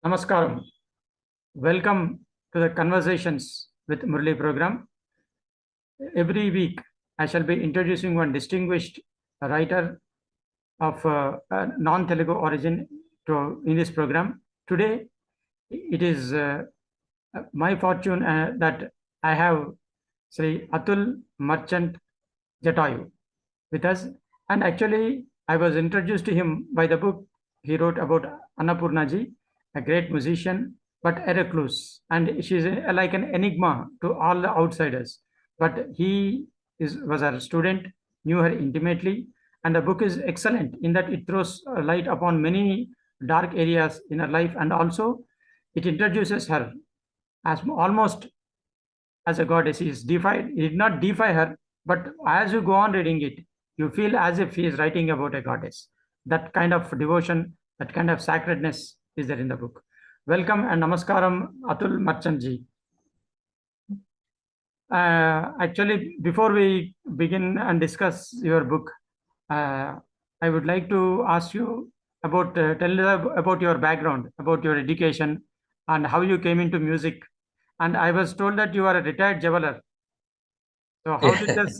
Namaskaram. Welcome to the Conversations with Murali program. Every week, I shall be introducing one distinguished writer of non-Telugu origin in this program. Today, it is my fortune that I have Sri Atul Marchant Jatayu with us. And actually, I was introduced to him by the book he wrote about Annapurnaji, a great musician, but a recluse. And she's like an enigma to all the outsiders. But was her student, knew her intimately. And the book is excellent in that it throws light upon many dark areas in her life. And also, it introduces her as almost as a goddess. He did not defy her, but as you go on reading it, you feel as if he is writing about a goddess. That kind of devotion, that kind of sacredness is there in the book. Welcome and namaskaram, Atul Marchantji. Actually, before we begin and discuss your book, I would like to ask you tell us about your background, about your education, and how you came into music. And I was told that you are a retired jeweler. So how did this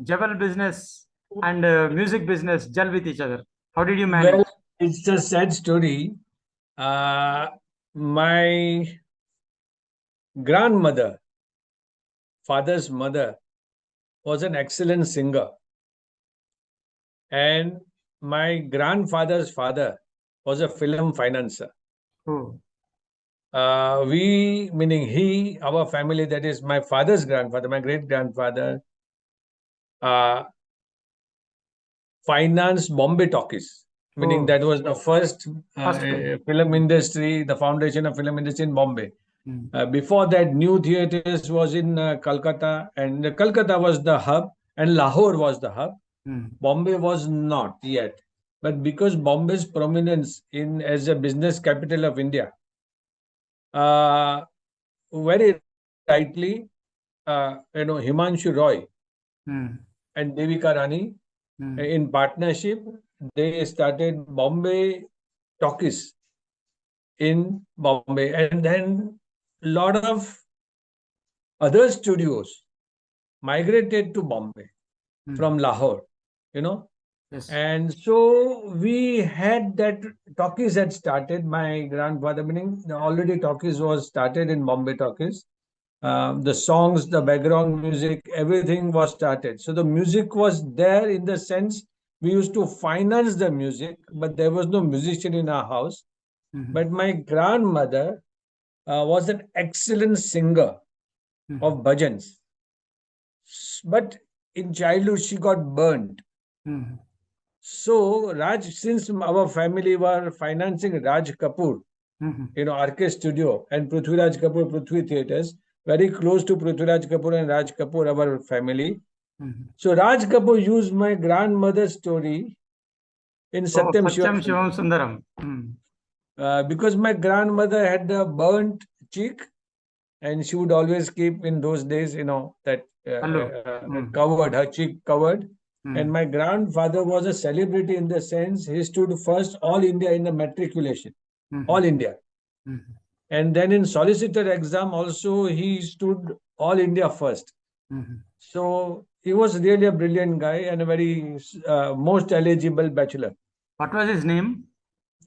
jewel business and music business gel with each other? How did you manage? Well, it's a sad story. My grandmother, father's mother, was an excellent singer. And my grandfather's father was a film financer. Oh, Meaning he, our family, that is my father's grandfather, my great grandfather, uh, financed Bombay talkies. Meaning oh, that was the first first film. film industry, the foundation of film industry in Bombay. Mm, Before that, New Theatres was in Calcutta, and Calcutta was the hub, and Lahore was the hub. mm, Bombay was not yet, but because Bombay's prominence in as a business capital of India, uh, very rightly, Himanshu Roy mm, and Devika Rani, mm, in partnership, they started Bombay talkies in Bombay, and then a lot of other studios migrated to Bombay mm. from Lahore, you know. Yes. And so we had that talkies had started. My grandfather, meaning already talkies was started in Bombay talkies. The songs, the background music, everything was started. So the music was there in the sense we used to finance the music, but there was no musician in our house. Mm-hmm. But my grandmother was an excellent singer Mm-hmm. of bhajans. But in childhood, she got burnt. Mm-hmm. So since our family were financing Raj Kapoor, Mm-hmm. RK Studio and Prithviraj Kapoor, Prithvi Theatres, very close to Prithviraj Kapoor and Raj Kapoor, our family. Mm-hmm. So Raj Kapoor used my grandmother's story in Oh, Satyam Shivam Satyam Sundaram. Shivam Sundaram. Mm. Because my grandmother had a burnt cheek, and she would always keep in those days, that Hello. Mm. covered, her cheek covered. And Mm. my grandfather was a celebrity in the sense he stood first all India in the matriculation, Mm-hmm. all India. Mm-hmm. And then in solicitor exam also he stood all India first. Mm-hmm. So he was really a brilliant guy and a very most eligible bachelor. What was his name?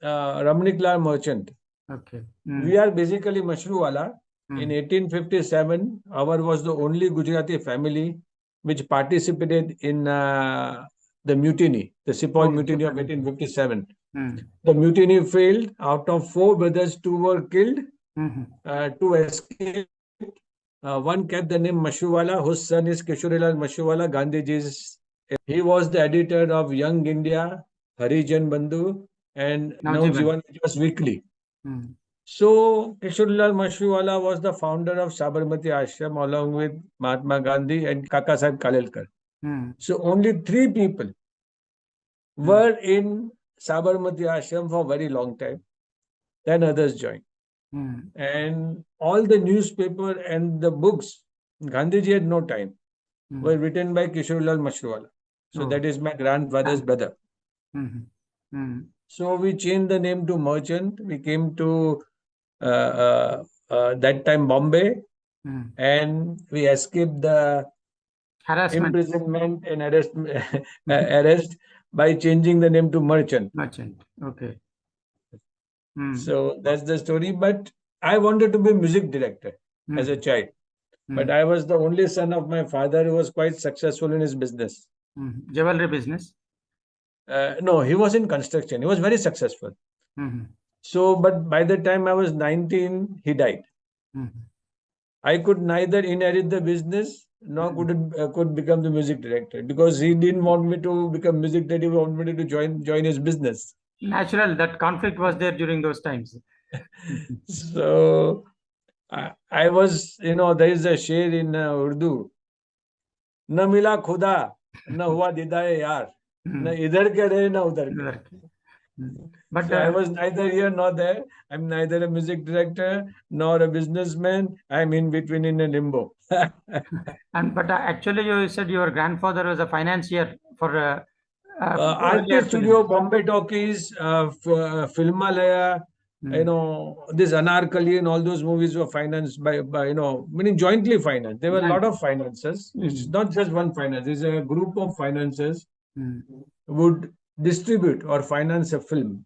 Ramaniklar Merchant. Okay. We Mm. are basically Mashruwala. In Mm. 1857, our was the only Gujarati family which participated in the mutiny, the Sepoy Oh, mutiny of Japan. 1857. Mm. The mutiny failed. Out of four brothers, two were killed, Mm-hmm. two escaped. One kept the name Mashruwala, whose son is Kishorilal Mashruwala, Gandhiji's. He was the editor of Young India, Harijan Bandhu, and Navjivan. Navjivan, which was weekly. Mm. So, Kishorilal Mashruwala was the founder of Sabarmati Ashram along with Mahatma Gandhi and Kaka Sahib Kalelkar. Mm. So, only three people Mm. were in Sabarmati Ashram for a very long time. Then others joined. Mm. And all the newspaper and the books, Gandhiji had no time, were Mm. written by Kishorilal Mashruwala. So, Oh. that is my grandfather's brother. Mm-hmm. Mm. So, we changed the name to Merchant. We came to that time Bombay, Mm. and we escaped the Harassment. imprisonment and arrest by changing the name to Merchant. Merchant. Okay. Mm. So that's the story. But I wanted to be music director as a Mm. child. But Mm. I was the only son of my father who was quite successful in his business. Mm. Jewelry business. No, he was in construction. He was very successful. Mm. So, but by the time I was 19, he died. Mm. I could neither inherit the business nor Mm. could become the music director because he didn't want me to become music director. He wanted me to join his business. Natural. That conflict was there during those times. Mhm. So I was, there is a share in Urdu. न मिला खुदा न हुआ दीदाए यार न Mm. इधर के रहे न उधर के. Work. Mm. But So I was neither here nor there. I'm neither a music director nor a businessman. I'm in between in a limbo. actually you said your grandfather was a financier for RK earlier films. Studio, Bombay Talkies, Filmalaya, Mm. this Anarkali and all those movies were financed by meaning jointly financed. There were a lot Giant. of finances. It's Mm. not just one finance. It's a group of finances Mm. would distribute or finance a film.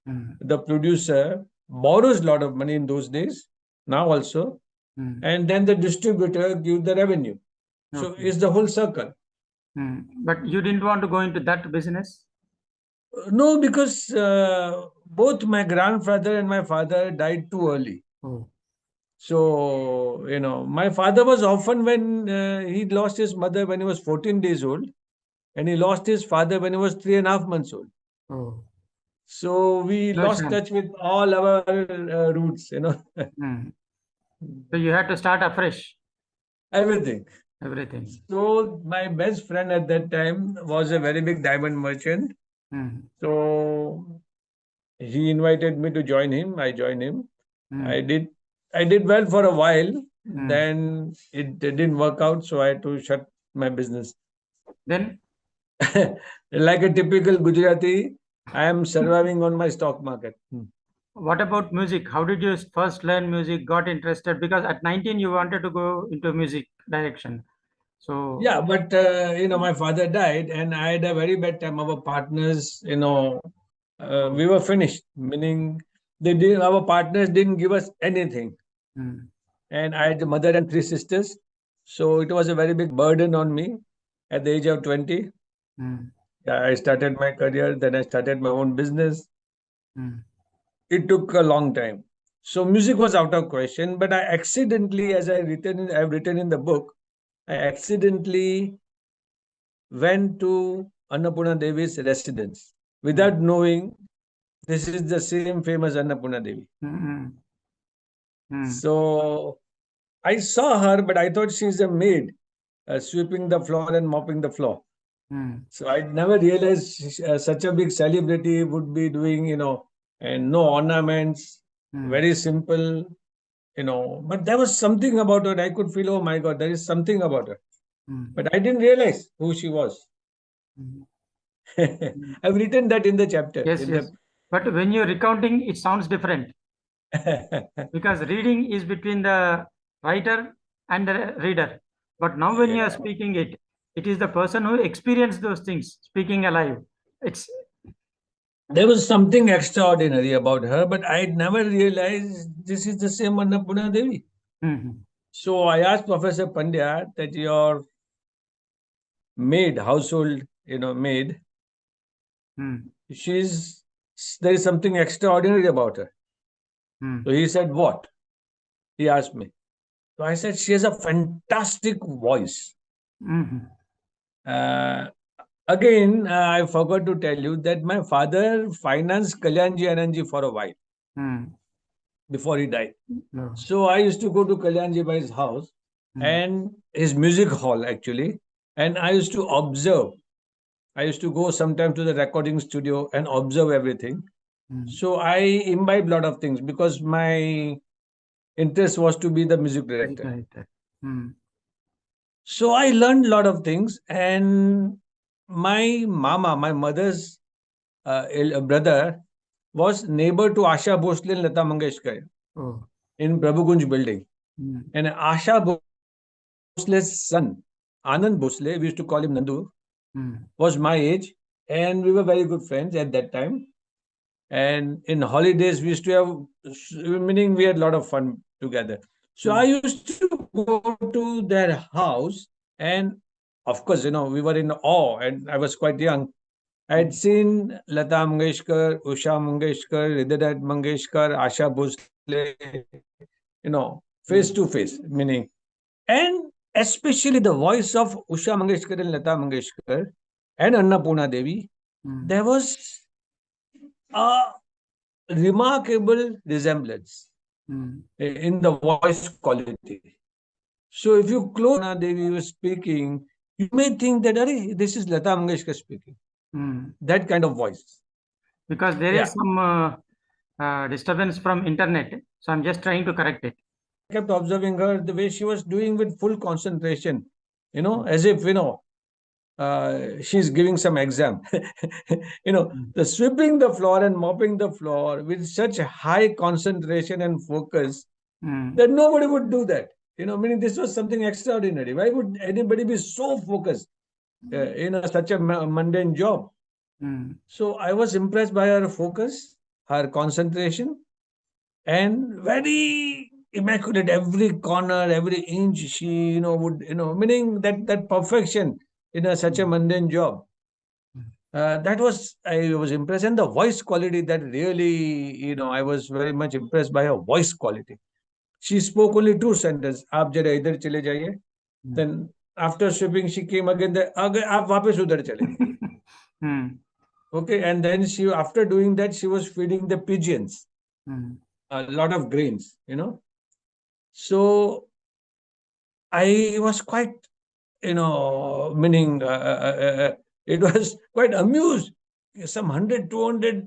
Mm. The producer borrows a lot of money in those days, now also, Mm. and then the distributor gives the revenue. So Okay. it's the whole circle. Mm. But you didn't want to go into that business? No, because both my grandfather and my father died too early. Oh. So, my father was often when he lost his mother when he was 14 days old, and he lost his father when he was 3.5 months old. Oh. So we No lost chance. touch with all our roots. Mm. So you had to start afresh. Everything. Everything. So my best friend at that time was a very big diamond merchant. Mm. So he invited me to join him. I joined him. I Mm. did I did well for a while. Mm. Then it didn't work out, so I had to shut my business. Then Like a typical Gujarati, I am surviving on my stock market. what about music? How did you first learn music, got interested? Because at 19 you wanted to go into music direction. So, Yeah, but my father died, and I had a very bad time. Our partners, oh. we were finished. Meaning, our partners didn't give us anything, Mm. and I had a mother and three sisters, so it was a very big burden on me. At the age of 20, Mm. I started my career. Then I started my own business. Mm. It took a long time. So music was out of question. But I accidentally, as I've written in the book, I accidentally went to Annapurna Devi's residence Mm. without knowing this is the same famous Annapurna Devi. Mm. Mm. So I saw her, but I thought she's a maid sweeping the floor and mopping the floor. Mm. So I never realized such a big celebrity would be doing, and no ornaments, Mm. very simple, But there was something about her. I could feel, oh my God, there is something about her. Mm. But I didn't realize who she was. Mm. Mm. I've written that in the chapter. Yes, In yes. the But when you're recounting, it sounds different because reading is between the writer and the reader. But now, when you are yeah. speaking it, it is the person who experienced those things speaking alive. It's There was something extraordinary about her, but I never realized this is the same Annapurna Devi. Mhm. So I asked Professor Pandya that your maid, household, maid, Mm. she's there is something extraordinary about her. So Mm. he said, what? He asked me. So I said, she has a fantastic voice. Mhm. Uh, Again, I forgot to tell you that my father financed Kalyanji Anandji for a while Mm. before he died. No. So I used to go to Kalyanji Bhai's house Mm. and his music hall actually, and I used to observe. I used to go sometime to the recording studio and observe everything. Mm. So I imbibe a lot of things because my interest was to be the music Music director. director. Mm. So I learned a lot of things, and my mama, my mother's brother, was neighbor to Asha Bhosle and Lata Mangeshkar. Oh. in Prabhu Kunj building. Mm. And Asha Bhosle's son, Anand Bhosle, we used to call him Nandu, Mm. was my age, and we were very good friends at that time. And in holidays, we used to have, meaning we had a lot of fun together. So I Mm. used to go to their house, and of course, we were in awe, and I was quite young. I had Mm. seen Lata Mangeshkar, Usha Mangeshkar, Hridayanat Mangeshkar, Asha Bhosle, face to face, Mm. meaning, and especially the voice of Usha Mangeshkar and Lata Mangeshkar and Annapurna Devi, Mm. there was a remarkable resemblance Mm. in the voice quality. So if you close Devi was speaking, you may think that this is Lata Mangeshkar speaking. Mm. That kind of voice. Because there Yeah. is some disturbance from internet, so I'm just trying to correct it. I kept observing her the way she was doing with full concentration, Mm. as if, she's giving some exam. Mm. The sweeping the floor and mopping the floor with such high concentration and focus Mm. that nobody would do that. Meaning this was something extraordinary. Why would anybody be so focused in such a mundane job? Mm. So I was impressed by her focus, her concentration, and very immaculate. Every corner, every inch, she would meaning that perfection in such a Mm. mundane job. That was I was impressed, and the voice quality that really I was very much impressed by her voice quality. She spoke only two sentences. आप जरा इधर चले जाइए. Mm. Then after sweeping, she came again. अगर आप वापस उधर चले. Mm. Okay, and then she after doing that, she was feeding the pigeons Mm. a lot of grains. So I was quite meaning it was quite amused. Some 100, 200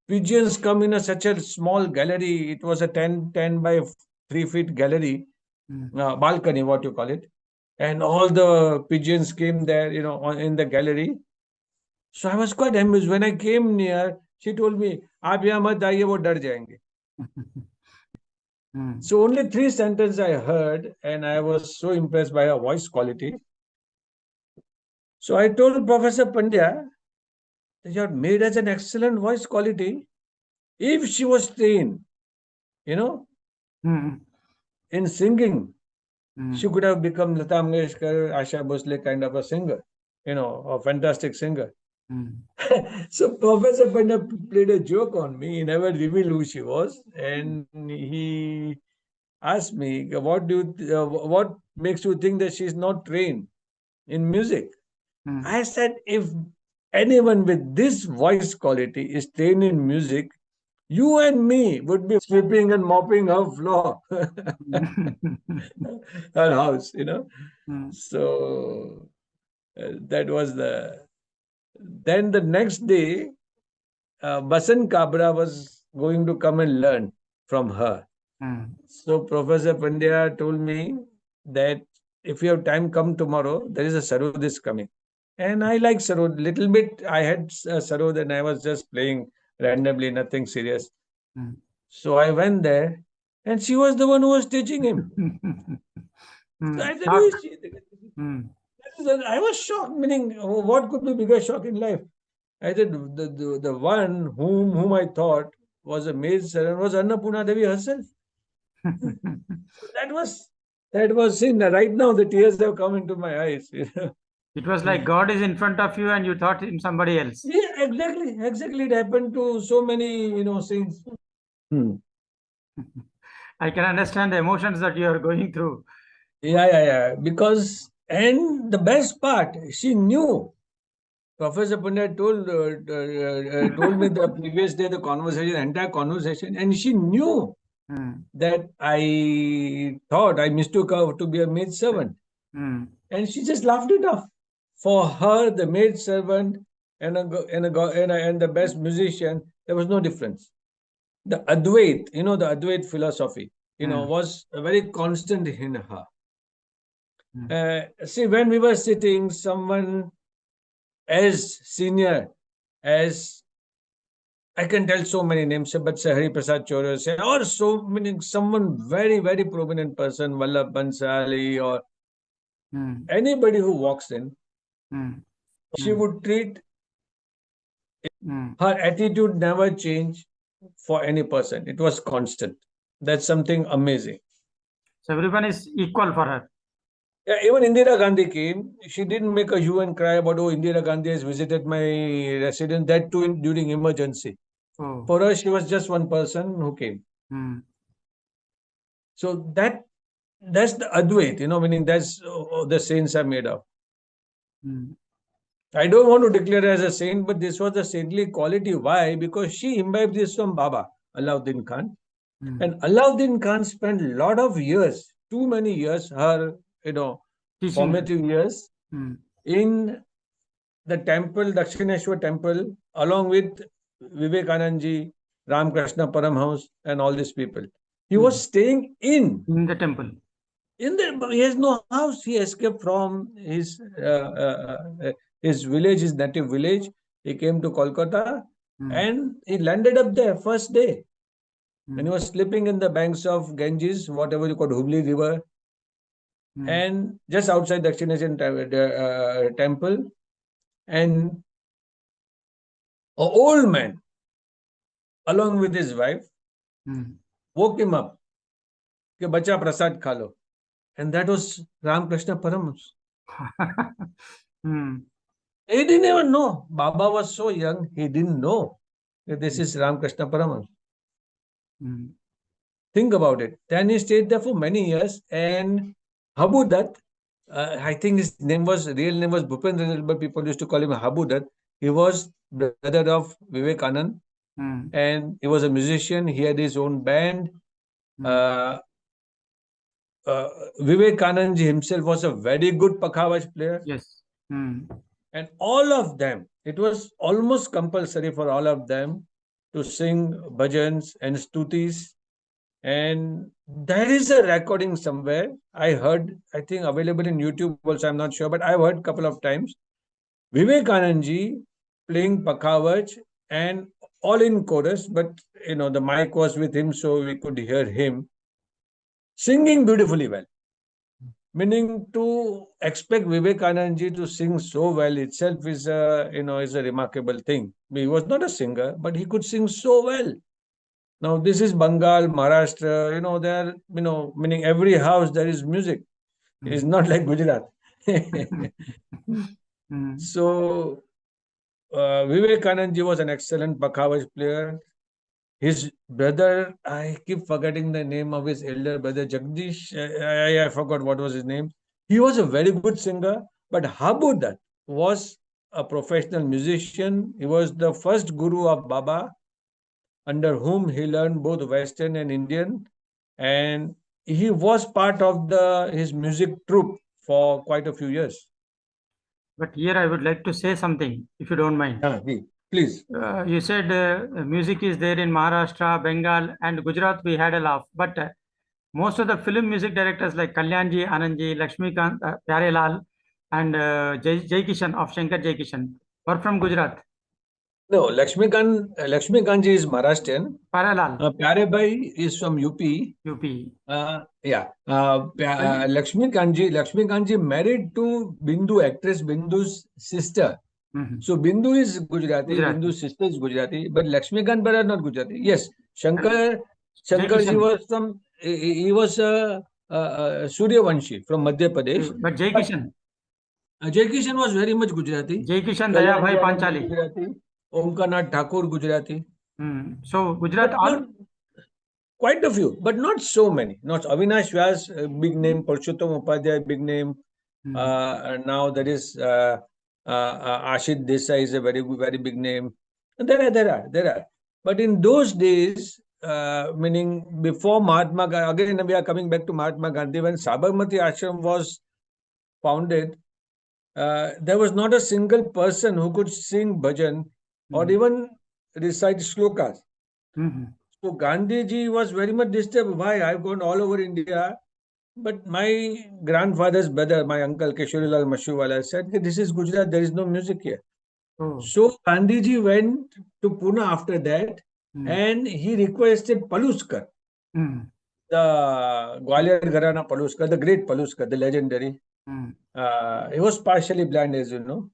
pigeons come in such a small gallery. It was a 10 by 3 feet gallery, Mm. balcony, what you call it. And all the pigeons came there, in the gallery. So I was quite amused. When I came near, she told me, आप यहाँ मत आइए वो डर जाएंगे. Mm. So only three sentences I heard, and I was so impressed by her voice quality. So I told Professor Pandya that you had made as an excellent voice quality. If she was trained, you know, Mm. in singing, she Mm. could have become Lata Mangeshkar, Asha Bhosle kind of a singer, a fantastic singer. Mm. So Professor Pandya played a joke on me. He never revealed who she was, and he asked me, what makes you think that she's not trained in music? Mm. I said, if anyone with this voice quality is trained in music, you and me would be sweeping and mopping her floor, her house. Mm. So that was the. Then the next day, Basan Kabra was going to come and learn from her. Mm. So Professor Pandya told me that if you have time, come tomorrow. There is a sarod is coming, and I like sarod little bit. I had sarod and I was just playing randomly, nothing serious. Mm. So I went there, and she was the one who was teaching him. So Mm. I said, "Who Shocked. is she?" Mm. I was shocked. Meaning, what could be bigger shock in life? I said, the one whom I thought was a maid servant was Annapurna Devi herself. So that was seen. Right now, the tears have come into my eyes. It was like God is in front of you and you thought him somebody else. Yeah, exactly. It happened to so many, scenes. Hmm. I can understand the emotions that you are going through. Yeah. Because, and the best part, she knew. Professor Pandya told me the previous day the conversation, entire conversation, and she knew Mm. that I thought I mistook her to be a maid servant, Mm. and she just laughed it off. For her, the maid servant and the best musician, there was no difference. The Advait philosophy, Mm. was very constant in her. Mm. See, when we were sitting, someone as senior as I can tell so many names, but say Hari Prasad Chaurasia, or so many, someone very, very prominent person, Vallabh Bansali, or mm, anybody who walks in, mm, she mm, would treat, mm. her attitude never changed for any person. It was constant. That's something amazing. So everyone is equal for her. Yeah, even Indira Gandhi came. She didn't make a hue and cry about, oh, Indira Gandhi has visited my residence, that too during emergency. Oh. For her, she was just one person who came. Mm, So that's the Advait, meaning that's the saints are made of. mm, I don't want to declare her as a saint, but this was a saintly quality. Why? Because she imbibed this from Baba, Alauddin Khan. mm. And Alauddin Khan spent a lot of years, too many years, her, Teaching her. formative years, Mm, in the temple, Dakshineshwar temple, along with Vivekanandji, Ramakrishna Paramhans, and all these people. He was mm. staying In the temple. he has no house. He escaped from his village, his native village. He came to Kolkata Mm, and he landed up there first day. And he mm, was sleeping in the banks of Ganges, whatever you call Hubli River, mm, and just outside the Dakshineshwar temple. And an old man, along with his wife, mm. woke him up. कि बच्चा प्रसाद खा लो. And that was Ramakrishna Paramahamsa. Mm, He didn't even know. Baba was so young, he didn't know that this is Ramakrishna Paramahamsa. mm, Think about it. Then he stayed there for many years. And Habu Dutt, I think his real name was Bhupendra, but people used to call him Habu Dutt. He was brother of Vivekanand mm, and he was a musician. He had his own band. mm. Uh, Vivekanand himself was a very good Pakhavaj player. Yes. Mm, And all of them, it was almost compulsory for all of them to sing bhajans and stutis. And there is a recording somewhere. I heard, I think available in YouTube also, I'm not sure, but I've heard a couple of times. Vivekanandji playing Pakhavaj and all in chorus, but the mic was with him, so we could hear him singing beautifully well. Meaning to expect Vivekanandji to sing so well itself is a remarkable thing. He was not a singer, but he could sing so well. Now this is Bengal, Maharashtra. There, meaning every house there is music. It is mm. not like Gujarat. Mm, So Vivekanandji was an excellent Pakhavaj player. His brother, I keep forgetting the name of his elder brother, Jagdish. I forgot what was his name. He was a very good singer, but Habu Dutt was a professional musician. He was the first guru of Baba, under whom he learned both Western and Indian. And he was part of his music troupe for quite a few years. but here I would like to say something, if you don't mind. Please. You said music is there in Maharashtra, Bengal, and Gujarat. We had a laugh, but most of the film music directors like Kalyanji, Anandji, Lakshmikant, Pyarelal, and Jai Kishan of Shankar Jai Kishan were from Gujarat. No, Lakshmikant ji is Maharashtrian. Pyarelal, Pyare Bhai is from UP. UP. Yeah. Kal- Lakshmi Kanji married to Bindu, actress Bindu's sister. Mhm. So Bindu is Gujarati, Gujarati. Bindu's sister is Gujarati, but Lakshmi Kant are not Gujarati. Yes, And Jai Shankarji Kishan, was from, he was Suryavanshi from Madhya Pradesh. but Jai But Kishan, Ajay Kishan was very much Gujarati. Jai Kishan, Daya Bhai Kalyanji Anand Panchali. Gujarati. Omkarnath Thakur Gujarati. So Gujarat But all. not quite a few, but not so many. Not Avinash Vyas, big name. Purushottam Upadhyay, big name. Mm, And now there is Ashit Desai is a very big name. And there are. But in those days, meaning before Mahatma Gandhi, again we are coming back to Mahatma Gandhi, when Sabarmati Ashram was founded, there was not a single person who could sing bhajan or mm, even recite shlokas. mhm. So Gandhiji was very much disturbed. Why? I've gone all over India, but my grandfather's brother, my uncle Keshurilal Mashuwala, said, this is Gujarat, there is no music here. Oh. So Gandhiji went to Pune after that, Mm. and he requested Paluskar, Mm. the Gwalior Gharana Paluskar, the great Paluskar, the legendary. Mm. He was partially blind, as you know.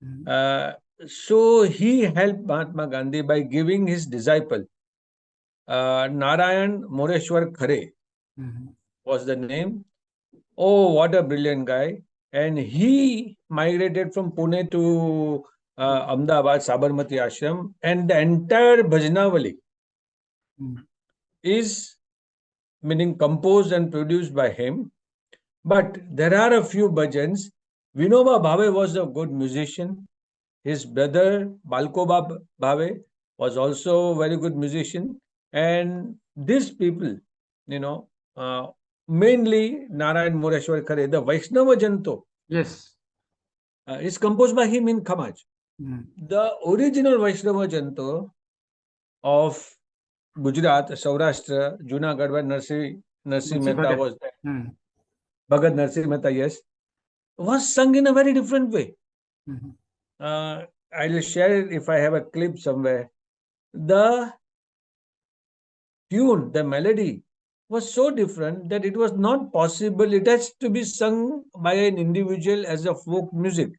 Mm. Uh, so he helped Mahatma Gandhi by giving his disciple, Narayan Moreshwar Khare Mm. was the name. Oh, what a brilliant guy. And he migrated from Pune to Oh. Ahmedabad, Sabarmati Ashram, and the entire Bhajanavali Mm. is meaning composed and produced by him. But there are a few bhajans. Vinoba Bhave was a good musician. His brother Balkoba Bhave was also a very good musician. And these people, you know, uh, mainly Narayan Mureshwar Khare, the Vaishnava Janto, Yes. is composed by him in Khamaj. Mm. The original Vaishnava Janto of Gujarat, Saurashtra, Junagadh, where Narsi Nancy Mehta Bhagat. was there, Mm. Bhagat Narsi Mehta, yes, was sung in a very different way. Mm. I'll share it if I have a clip somewhere. The tune, the melody was so different that it was not possible. It has to be sung by an individual as a folk music.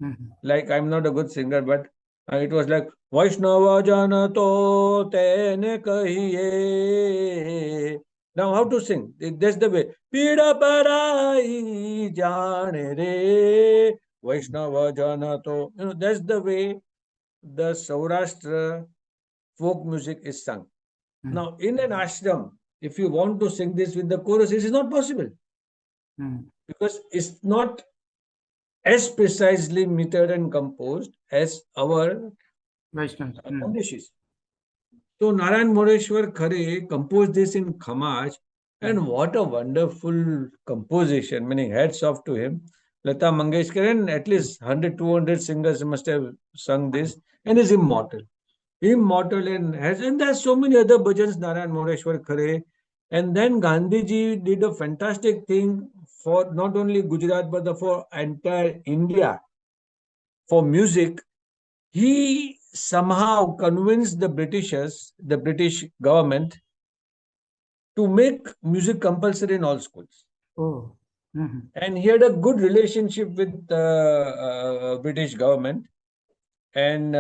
Mm. Like, I'm not a good singer, but it was like Vaishnava Jana to tene kahiye. Now, how to sing? That's the way. Pida parai jane re Vaishnava Jana to. That's the way the Saurashtra folk music is sung. Mm. Now, in an ashram, if you want to sing this with the chorus, it is not possible Mm. because it's not as precisely metered and composed as our Vaishnav. Mm. Kandeshis. So, Narayan Moreshwar Khare composed this in Khamaj, Mm. and what a wonderful composition, meaning hats off to him. Lata Mangeshkar and at Mm. least 100, 200 singers must have sung this and is immortal. Immortal and there's so many other bhajans, Narayan Moreshwar Khare. And then Gandhiji did a fantastic thing for not only Gujarat but for entire India for music. He somehow convinced the Britishers, the British government, to make music compulsory in all schools. Oh. Mm. And he had a good relationship with the British government, and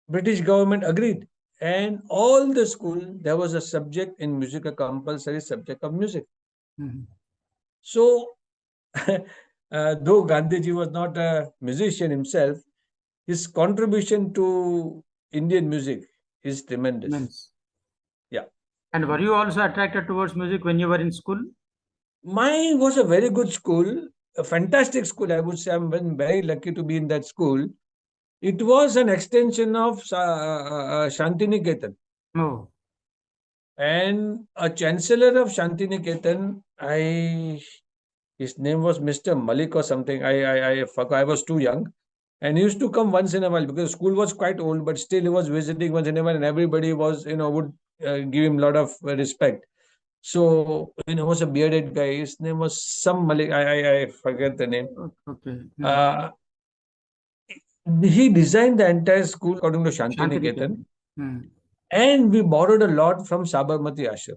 British government agreed. And all the school, there was a subject in music, a compulsory subject of music. Mm. So, though Gandhiji was not a musician himself, his contribution to Indian music is tremendous. Means. Yeah. And were you also attracted towards music when you were in school? Mine was a very good school, a fantastic school. I would say I'm very lucky to be in that school. It was an extension of Shantiniketan. Oh. And a chancellor of Shantiniketan, his name was Mr. Malik or something. I forgot. I was too young. And he used to come once in a while because the school was quite old, but still he was visiting once in a while, and everybody was, would give him a lot of respect. So, he was a bearded guy. His name was some Malik. I forget the name. Okay. Mm. Uh, he designed the entire school according to Shantiniketan, Shantiniketan. Mm. and we borrowed a lot from Sabarmati Ashram.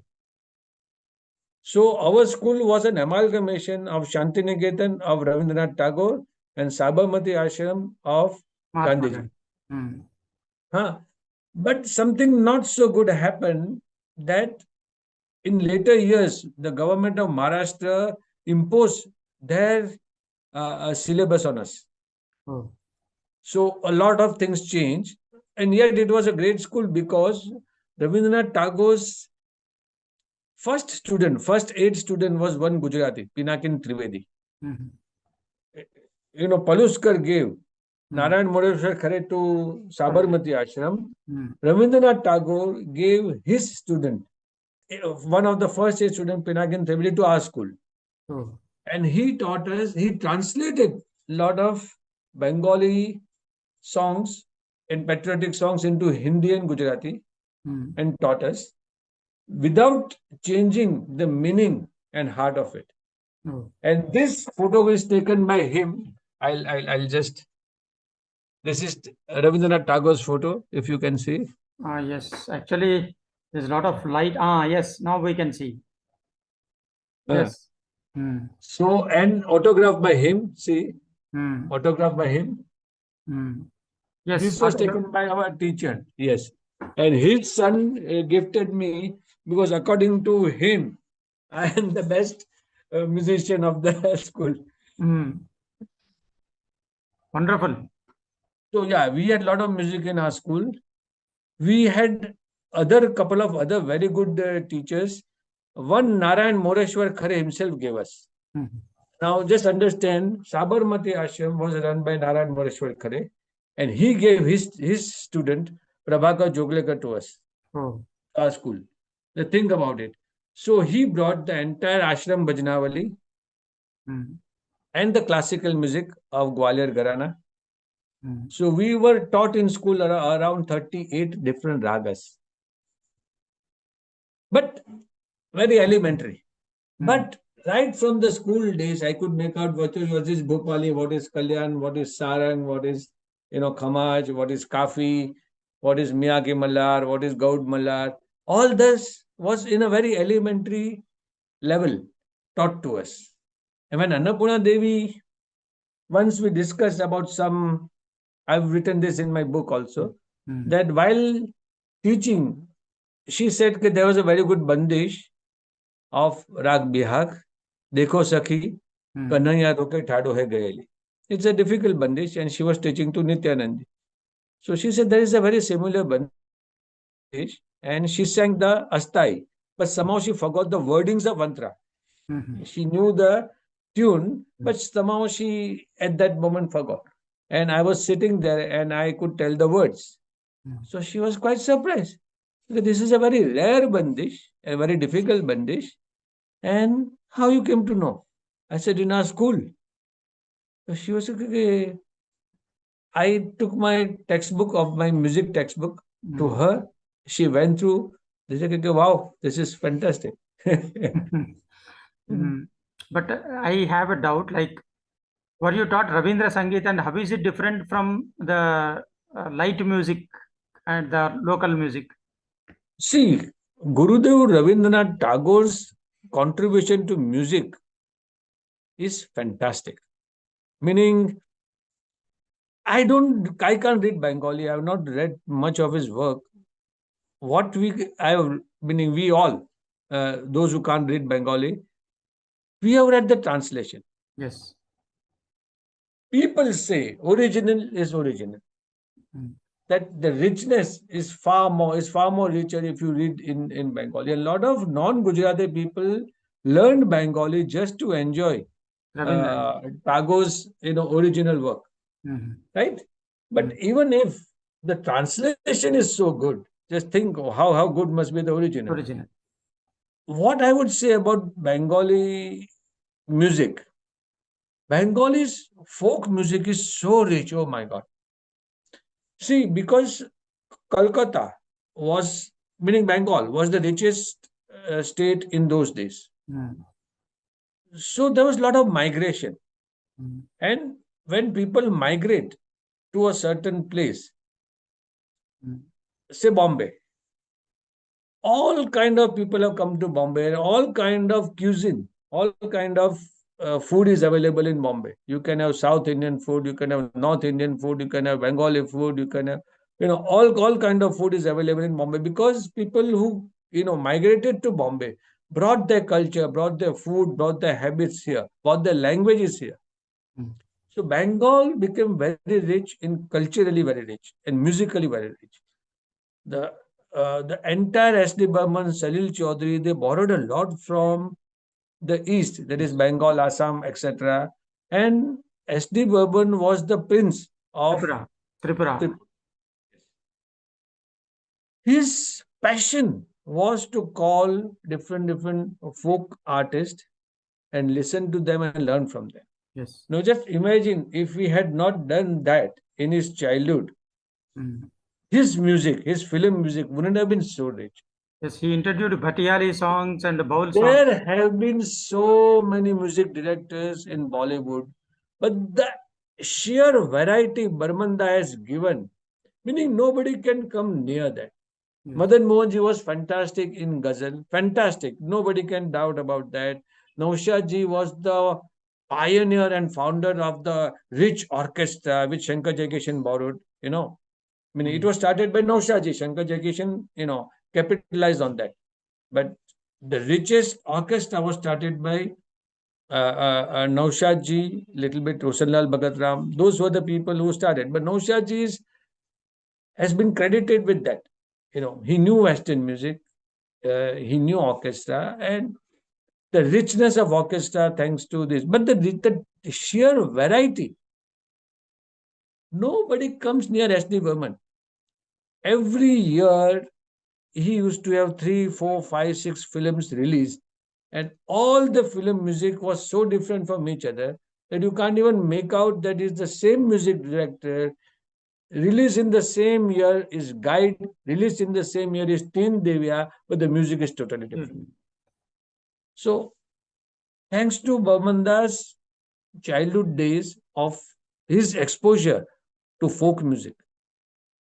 So our school was an amalgamation of Shantiniketan of Rabindranath Tagore and Sabarmati Ashram of Mahatma Gandhiji. Gandhi. Mm. Huh? But something not so good happened that in later years, the government of Maharashtra imposed their syllabus on us. Oh. So a lot of things changed. And yet it was a great school because Rabindranath Tagore's first aid student was one Gujarati, Pinakin Trivedi. Mm. Paluskar gave Mm. Narayan Mureshwar Khare to Correct. Sabarmati Ashram. Mm. Rabindranath Tagore gave his student, one of the first aid student, Pinakin Trivedi, to our school. Oh. And he taught us, he translated a lot of Bengali songs and patriotic songs into Hindi and Gujarati Mm. and taught us without changing the meaning and heart of it. Oh. And this photo is taken by him. I'll just This is Rabindranath Tagore's photo, if you can see. Yes, actually, there's a lot of light. Yes, now we can see. Uh, Yes. Hmm. so, and autograph by him. See, Hmm. autograph by him. Hmm. Yes. This was taken by our teacher. Yes. And his son gifted me because, according to him, I am the best musician of the school. Hmm. Wonderful. So, yeah, we had a lot of music in our school. We had other couple of other very good teachers. One Narayan Moreshwar Khare himself gave us. Hmm. Now, just understand, Sabarmati Ashram was run by Narayan Moreshwar Khare, and he gave his student Prabhakar Joglekar to us, Oh. our school. Now, think about it. So he brought the entire ashram bhajanavali Hmm. and the classical music of Gwalior Gharana. Hmm. So we were taught in school around 38 different ragas, but very elementary. Hmm. But right from the school days, I could make out what is Bhopali, what is Kalyan, what is Sarang, what is Khamaj, what is Kafi, what is Miyagi Mallar, what is Gaud Mallar. All this was in a very elementary level taught to us. And when Annapurna Devi, once we discussed about some, I've written this in my book also, Hmm. that while teaching, she said that there was a very good bandish of Rag Bihag, Dekho Sakhi, Hmm. Kanhaiya Roke Thado Hai Gayeli. It's a difficult bandish, and she was teaching to Nityanand. So she said there is a very similar bandish, and she sang the Astai, but somehow she forgot the wordings of Mantra. Hmm. She knew the tune, but somehow she at that moment forgot. And I was sitting there and I could tell the words. Hmm. So she was quite surprised. Because this is a very rare bandish, a very difficult bandish. And how you came to know? I said, in our school. So she was like, "Okay." I took my textbook of my music textbook to Hmm. her. She went through. They said, "Okay, wow, this is fantastic." Hmm. But I have a doubt. Like, were you taught Rabindra Sangeet, and how is it different from the light music and the local music? See, Gurudev Rabindranath Tagore's contribution to music is fantastic. Meaning, I can't read Bengali. I have not read much of his work. What I have, meaning we all, those who can't read Bengali, we have read the translation. Yes. People say original is original. Hmm. That the richness is far more richer if you read in Bengali. A lot of non-Gujarati people learned Bengali just to enjoy Rabindra. Tagore's original work, Hmm. right? Hmm. But even if the translation is so good, just think how good must be the original. Original. What I would say about Bengali music, Bengali's folk music is so rich. Oh my God! See, because Kolkata was, meaning Bengal, was the richest state in those days. Hmm. So there was a lot of migration. Hmm. And when people migrate to a certain place, Hmm. say Bombay, all kind of people have come to Bombay, all kind of cuisine, all kind of food is available in Bombay. You can have South Indian food, you can have North Indian food, you can have Bengali food, you can have, all kind of food is available in Bombay because people who, migrated to Bombay brought their culture, brought their food, brought their habits here, brought their languages here. Hmm. So Bengal became very rich in culturally very rich and musically very rich. The entire SD Burman, Salil Chaudhary, they borrowed a lot from the east, that is Yes. Bengal, Assam, etc. And SD Burman was the prince of Tripura. Tripura. Tripura. His passion was to call different folk artists and listen to them and learn from them. Yes. Now, just imagine if we had not done that in his childhood, Hmm. his music, his film music wouldn't have been so rich. Yes. He introduced Bhatiyali songs and bowl songs. There have been so many music directors in Bollywood, but sheer variety Barmanda has given, meaning nobody can come near that. Yes. Madan Mohanji was fantastic in Ghazal, fantastic. Nobody can doubt about that. Naushad ji was the pioneer and founder of the rich orchestra which Shankar Jaikishan borrowed, Meaning it was started by Naushad ji. Shankar Jaikishan, capitalized on that. But the richest orchestra was started by Naushad ji, little bit Rosanlal Bhagat Ram. Those were the people who started. But Naushad ji has been credited with that. He knew Western music, he knew orchestra, and the richness of orchestra thanks to this. But the sheer variety, nobody comes near S.D. Burman. Every year, he used to have 3, 4, 5, 6 films released, and all the film music was so different from each other that you can't even make out that it's the same music director. Released in the same year is Guide, released in the same year is Teen Devya, but the music is totally different. So, thanks to Burmanda's childhood days of his exposure to folk music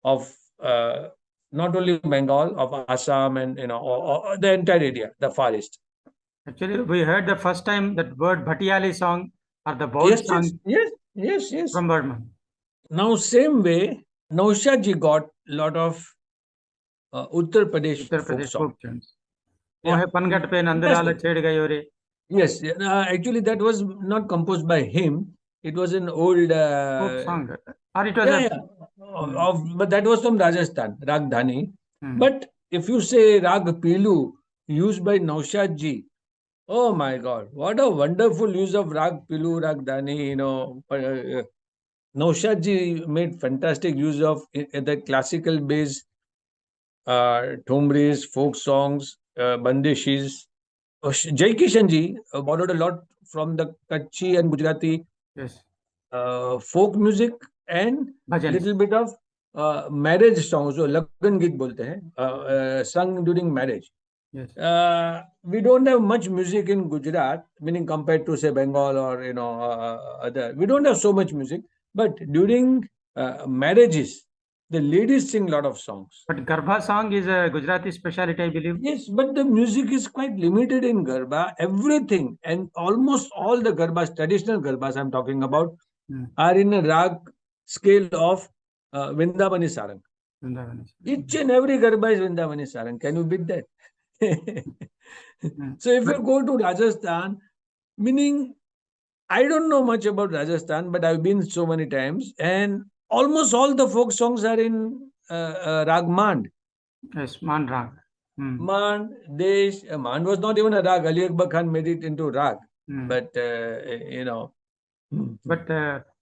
of not only Bengal, of Assam and or the entire area, the Far East. Actually, we heard the first time that word Bhatiyali song or the Baul Yes, song yes. from Burman. Now, same way, Naushad ji got a lot of Uttar Pradesh Uttar folk Pradesh song. folk tunes. Yeah, Mohe Pangat pe Nandalala fantastic. Chhed Gayore. Yes, actually, that was not composed by him. It was an old, Folk song. Or it was yeah, a. yeah, Hmm, but that was from Rajasthan, Rag Dhani. hmm. But if you say Rag Pilu, used by Naushad ji, oh my God, what a wonderful use of Rag Pilu, Rag Dhani, Naushad ji made fantastic use of the classical base, thumris, folk songs, bandishis. Jai Kishan ji borrowed a lot from the Kutchi and Gujarati Yes. folk music and Bhajans. little bit of marriage songs, जो लगन गीत बोलते हैं, sung during marriage. Yes. We don't have much music in Gujarat, meaning compared to say Bengal or other. We don't have so much music, but during marriages, the ladies sing a lot of songs. But Garbha song is a Gujarati specialty, I believe. Yes, but the music is quite limited in Garba. Everything and almost all the Garbas, traditional Garbas I'm talking about, Hmm. are in a rag scale of Vrindavani Sarang. Vrindavan is- Each and every Garba is Vrindavani Sarang. Can you beat that? Hmm. So if But you go to Rajasthan, meaning I don't know much about Rajasthan, but I've been so many times, and almost all the folk songs are in Rag Mand. yes, Man Rag. Hmm. Mand, Desh, Mand was not even a Rag. Ali Akbar Khan made it into Rag. Hmm. But, But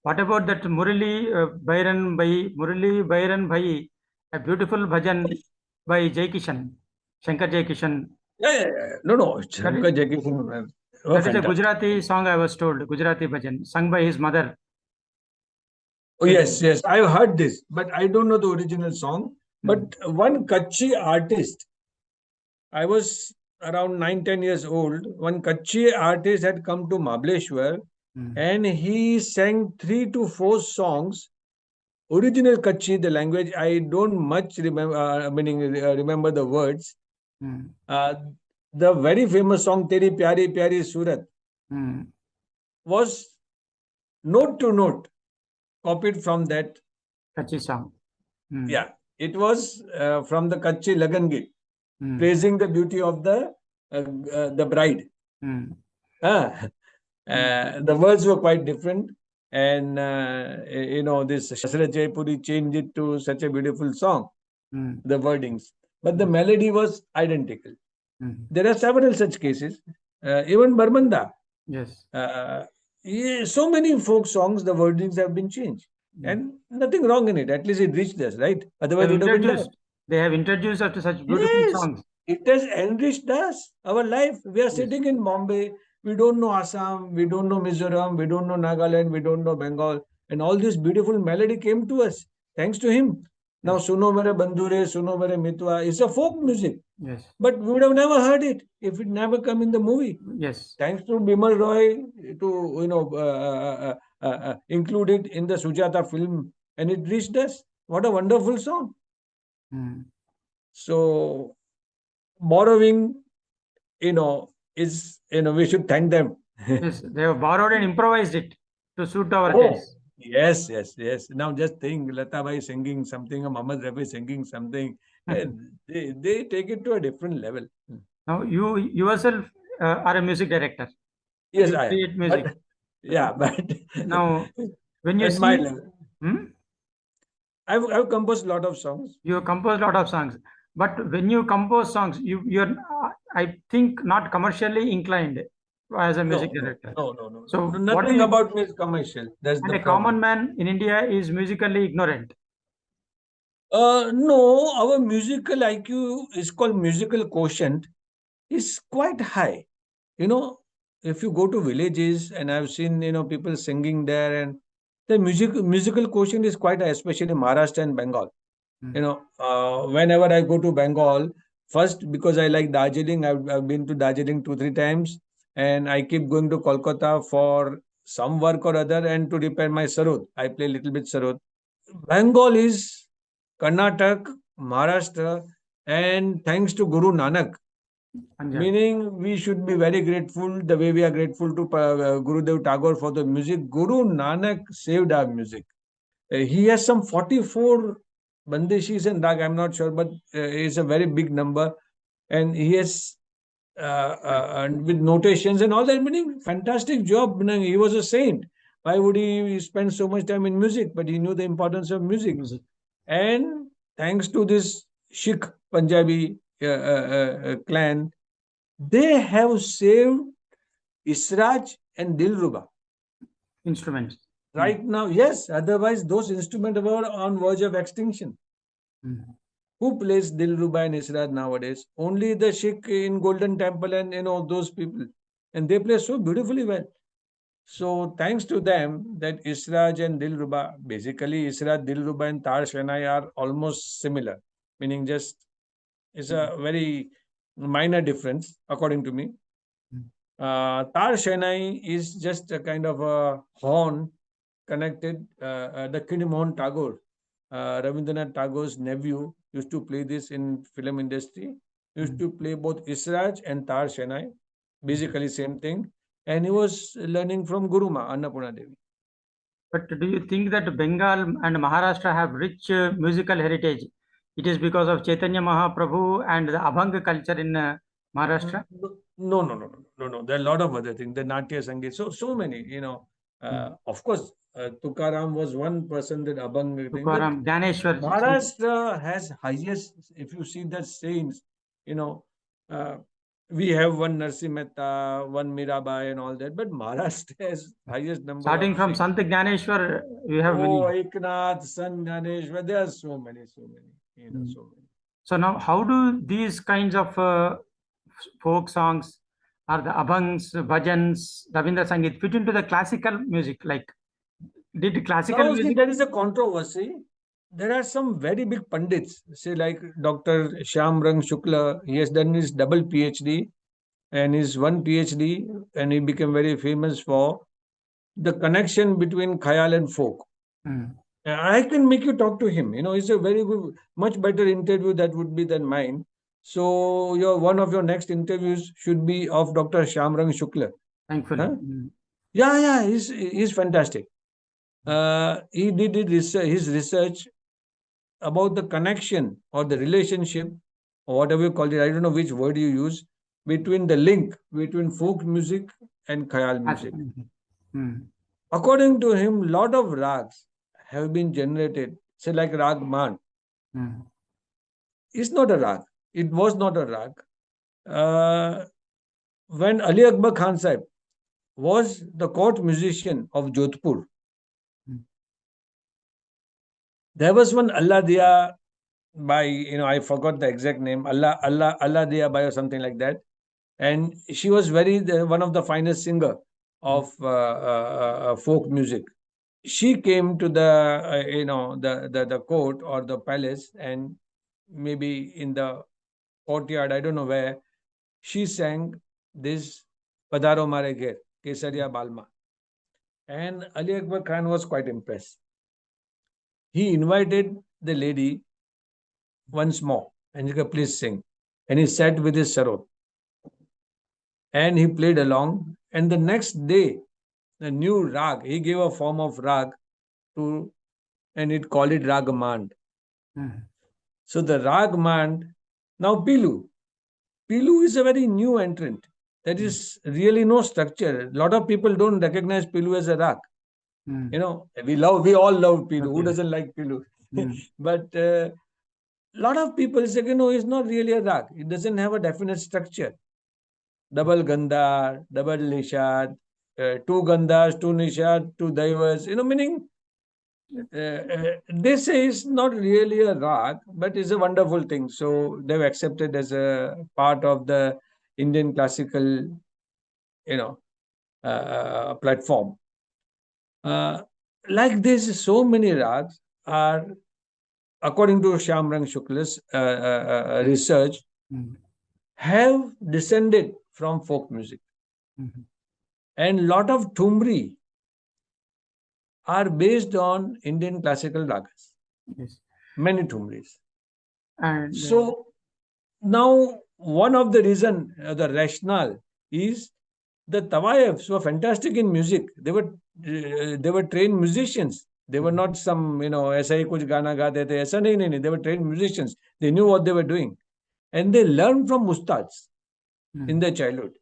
what about that Murali Bairan Bhai, a beautiful bhajan by Jai Kishan, Shankar Jai Kishan. No, That Shankar is, Jaikishan were that is a fantastic. Gujarati song, I was told, Gujarati bhajan, sung by his mother. Oh, yes, I've heard this, but I don't know the original song. Hmm. But one Kutchi artist, I was around 9, 10 years old. One Kutchi artist had come to Mahabaleshwar Hmm. and he sang 3 to 4 songs. Original Kutchi, the language, I don't much remember, remember the words. Hmm. The very famous song Teri Pyari Pyari Surat Hmm. was note to note copied from that. Catchy song. Hmm. Yeah, it was from the Kutchi Lagan Git, Hmm. praising the beauty of the bride. Hmm. Ah, the words were quite different, and this Shastra Jaipuri changed it to such a beautiful song, Hmm. the wordings, but the melody was identical. Hmm. There are several such cases. Even Barmanda, Yes. so many folk songs, the wordings have been changed, Hmm. and nothing wrong in it. At least it reached us, right? They Otherwise, have it would have been died. introduced. They have introduced us to such beautiful Yes, songs. it has enriched us, our life. We are Yes. sitting in Bombay. We don't know Assam. We don't know Mizoram. We don't know Nagaland. We don't know Bengal. And all this beautiful melody came to us thanks to him. Now, Yes. Suno Mere Bandhure, Suno Mere Mitwa is a folk music. Yes. But we would have never heard it if it never come in the movie. Yes. Thanks to Bimal Roy to include it in the Sujata film, and it reached us. What a wonderful song! Mm. So borrowing, is we should thank them. Yes. They have borrowed and improvised it to suit our Oh, case. yes, yes, yes. Now just think, Lata Bhai singing something, or Muhammad Rafi singing something, and they take it to a different level. Now, you yourself are a music director. Yes, You I am. create music. But yeah, but Now, when you at my see, level, hmm, I've composed a lot of songs. you compose a lot of songs, but when you compose songs, you're, I think, not commercially inclined as a music No, no, director. no, no, no, no. So, what do Nothing you? about me is commercial. That's And the a common problem. man in India is musically ignorant. No, our musical IQ is called musical quotient is quite high. You know, if you go to villages, and I've seen people singing there, and the musical quotient is quite high, especially Maharashtra and Bengal. Mm. Whenever I go to Bengal, first because I like Darjeeling, I've been to Darjeeling 2 3 times, and I keep going to Kolkata for some work or other and to repair my sarod. I play a little bit sarod. Bengal is Karnataka, Maharashtra, and thanks to Guru Nanak, Punjab. meaning we should be very grateful the way we are grateful to Gurudev Tagore for the music. Guru Nanak saved our music. He has some 44 bandishis and rag, I'm not sure, but it's a very big number. And he has, and with notations and all that, meaning fantastic job. Meaning he was a saint. Why would he spend so much time in music? But he knew the importance of music. Music. And thanks to this Sikh Punjabi clan, they have saved Israj and Dilruba. Instruments. Mm. Right now, yes, otherwise, those instruments were on verge of extinction. Mm. Who plays Dilruba and Israj nowadays? Only the Sikh in Golden Temple and those people. And they play so beautifully well. So thanks to them, that Israj and Dilruba, basically Israj, Dilruba and Tar Shenai are almost similar, meaning just it's Mm. a very minor difference according to me. Mm. Tar Shenai is just a kind of a horn connected. The Mohan Tagore, Rabindranath Tagore's nephew, used to play this in film industry. Used Mm. to play both Israj and Tar Shenai, basically same thing. And he was learning from Guruma, Annapurna Devi. But do you think that Bengal and Maharashtra have rich musical heritage? It is because of Chaitanya Mahaprabhu and the Abhang culture in Maharashtra. No, no, no, no, no, no. There are a lot of other things. The Natya Sangeet, so many. Mm. Of course, Tukaram was one person that Abhang thing, but Tukaram, Gyaneshwar. Maharashtra has highest. If you see the saints, you know, uh, we have one Narsi Mehta, one Mirabai, and all that, but Maharashtra has highest number Starting of from saints. Sant Gyaneshwar, we have Oh, many. Eknath, Sant Ganesh, there are so many, so many. Mm. So many. So now, how do these kinds of folk songs or the abhangs, bhajans, Rabindra Sangeet fit into the classical music? Like, did classical Now, see, music? there is a controversy. There are some very big pundits, say like Dr. Shyam Rang Shukla. He has done his double PhD and his one PhD, and he became very famous for the connection between khayal and folk. Mm. I can make you talk to him. It's a very good, much better interview that would be than mine. So, one of your next interviews should be of Dr. Shyam Rang Shukla. Thankfully. Huh? Mm. Yeah, yeah, he's fantastic. He did his research about the connection or the relationship, or whatever you call it, I don't know which word you use, between the link between folk music and khayal music. Mm. According to him, lot of rags have been generated, say like rag man. Mm. It's not a rag. It was not a rag. Uh, when Ali Akbar Khan Sahib was the court musician of Jodhpur, Mm. there was one Allah Diya by, I forgot the exact name, Allah Diya by or something like that. And she was one of the finest singer Mm. of folk music. She came to the the court or the palace, and maybe in the courtyard, I don't know where, she sang this Padaro Mare Gher, Kesaria Balma. And Ali Akbar Khan was quite impressed. He invited the lady once more and he said, please sing. And he sat with his sarod and he played along. And the next day, the new rag, he gave a form of rag to, and it called it Ragamand. Mm. So the Ragmand, now Pilu. Pilu is a very new entrant. There is really no structure. A lot of people don't recognize Pilu as a rag. Mm. You know, we all love Pilu. Who Okay. doesn't like Pilu? Mm. But a lot of people say, you know, it's not really a rag. It doesn't have a definite structure. Double Gandhar, double Nishad, two Gandhas, two Nishad, two Daivas. You know, meaning they say it's not really a rag, but it's a wonderful thing. So they've accepted as a part of the Indian classical, you know, platform. Uh, like this, so many rags are, according to Shyamrang Shukla's research, Mm. have descended from folk music. Mhm. And lot of thumri are based on Indian classical ragas, Yes. many thumris. And So now one of the reason, the rationale is the Tawayefs were fantastic in music. They were trained musicians. They were not some, you know, ऐसा ही कुछ गाना गाते थे. ऐसा नहीं. They were trained musicians. They knew what they were doing. And they learned from mustads in their childhood.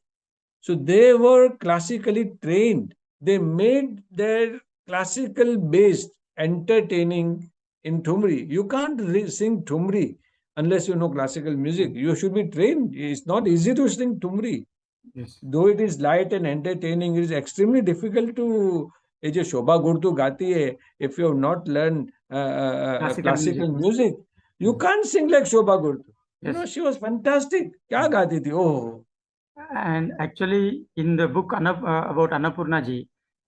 So they were classically trained. They made their classical based entertaining in Thumri. You can't sing Thumri unless you know classical music. You should be trained. It's not easy to sing Thumri. yes. Though it is light and entertaining, it is extremely difficult to. ये जो शोभा गुर्तु गाती है, if you have not learned Classical music. classical music, you can't sing like Shobha Gurtu. You know, Yes. she was fantastic. क्या गाती थी? Oh, And actually, in the book about Annapurna ji,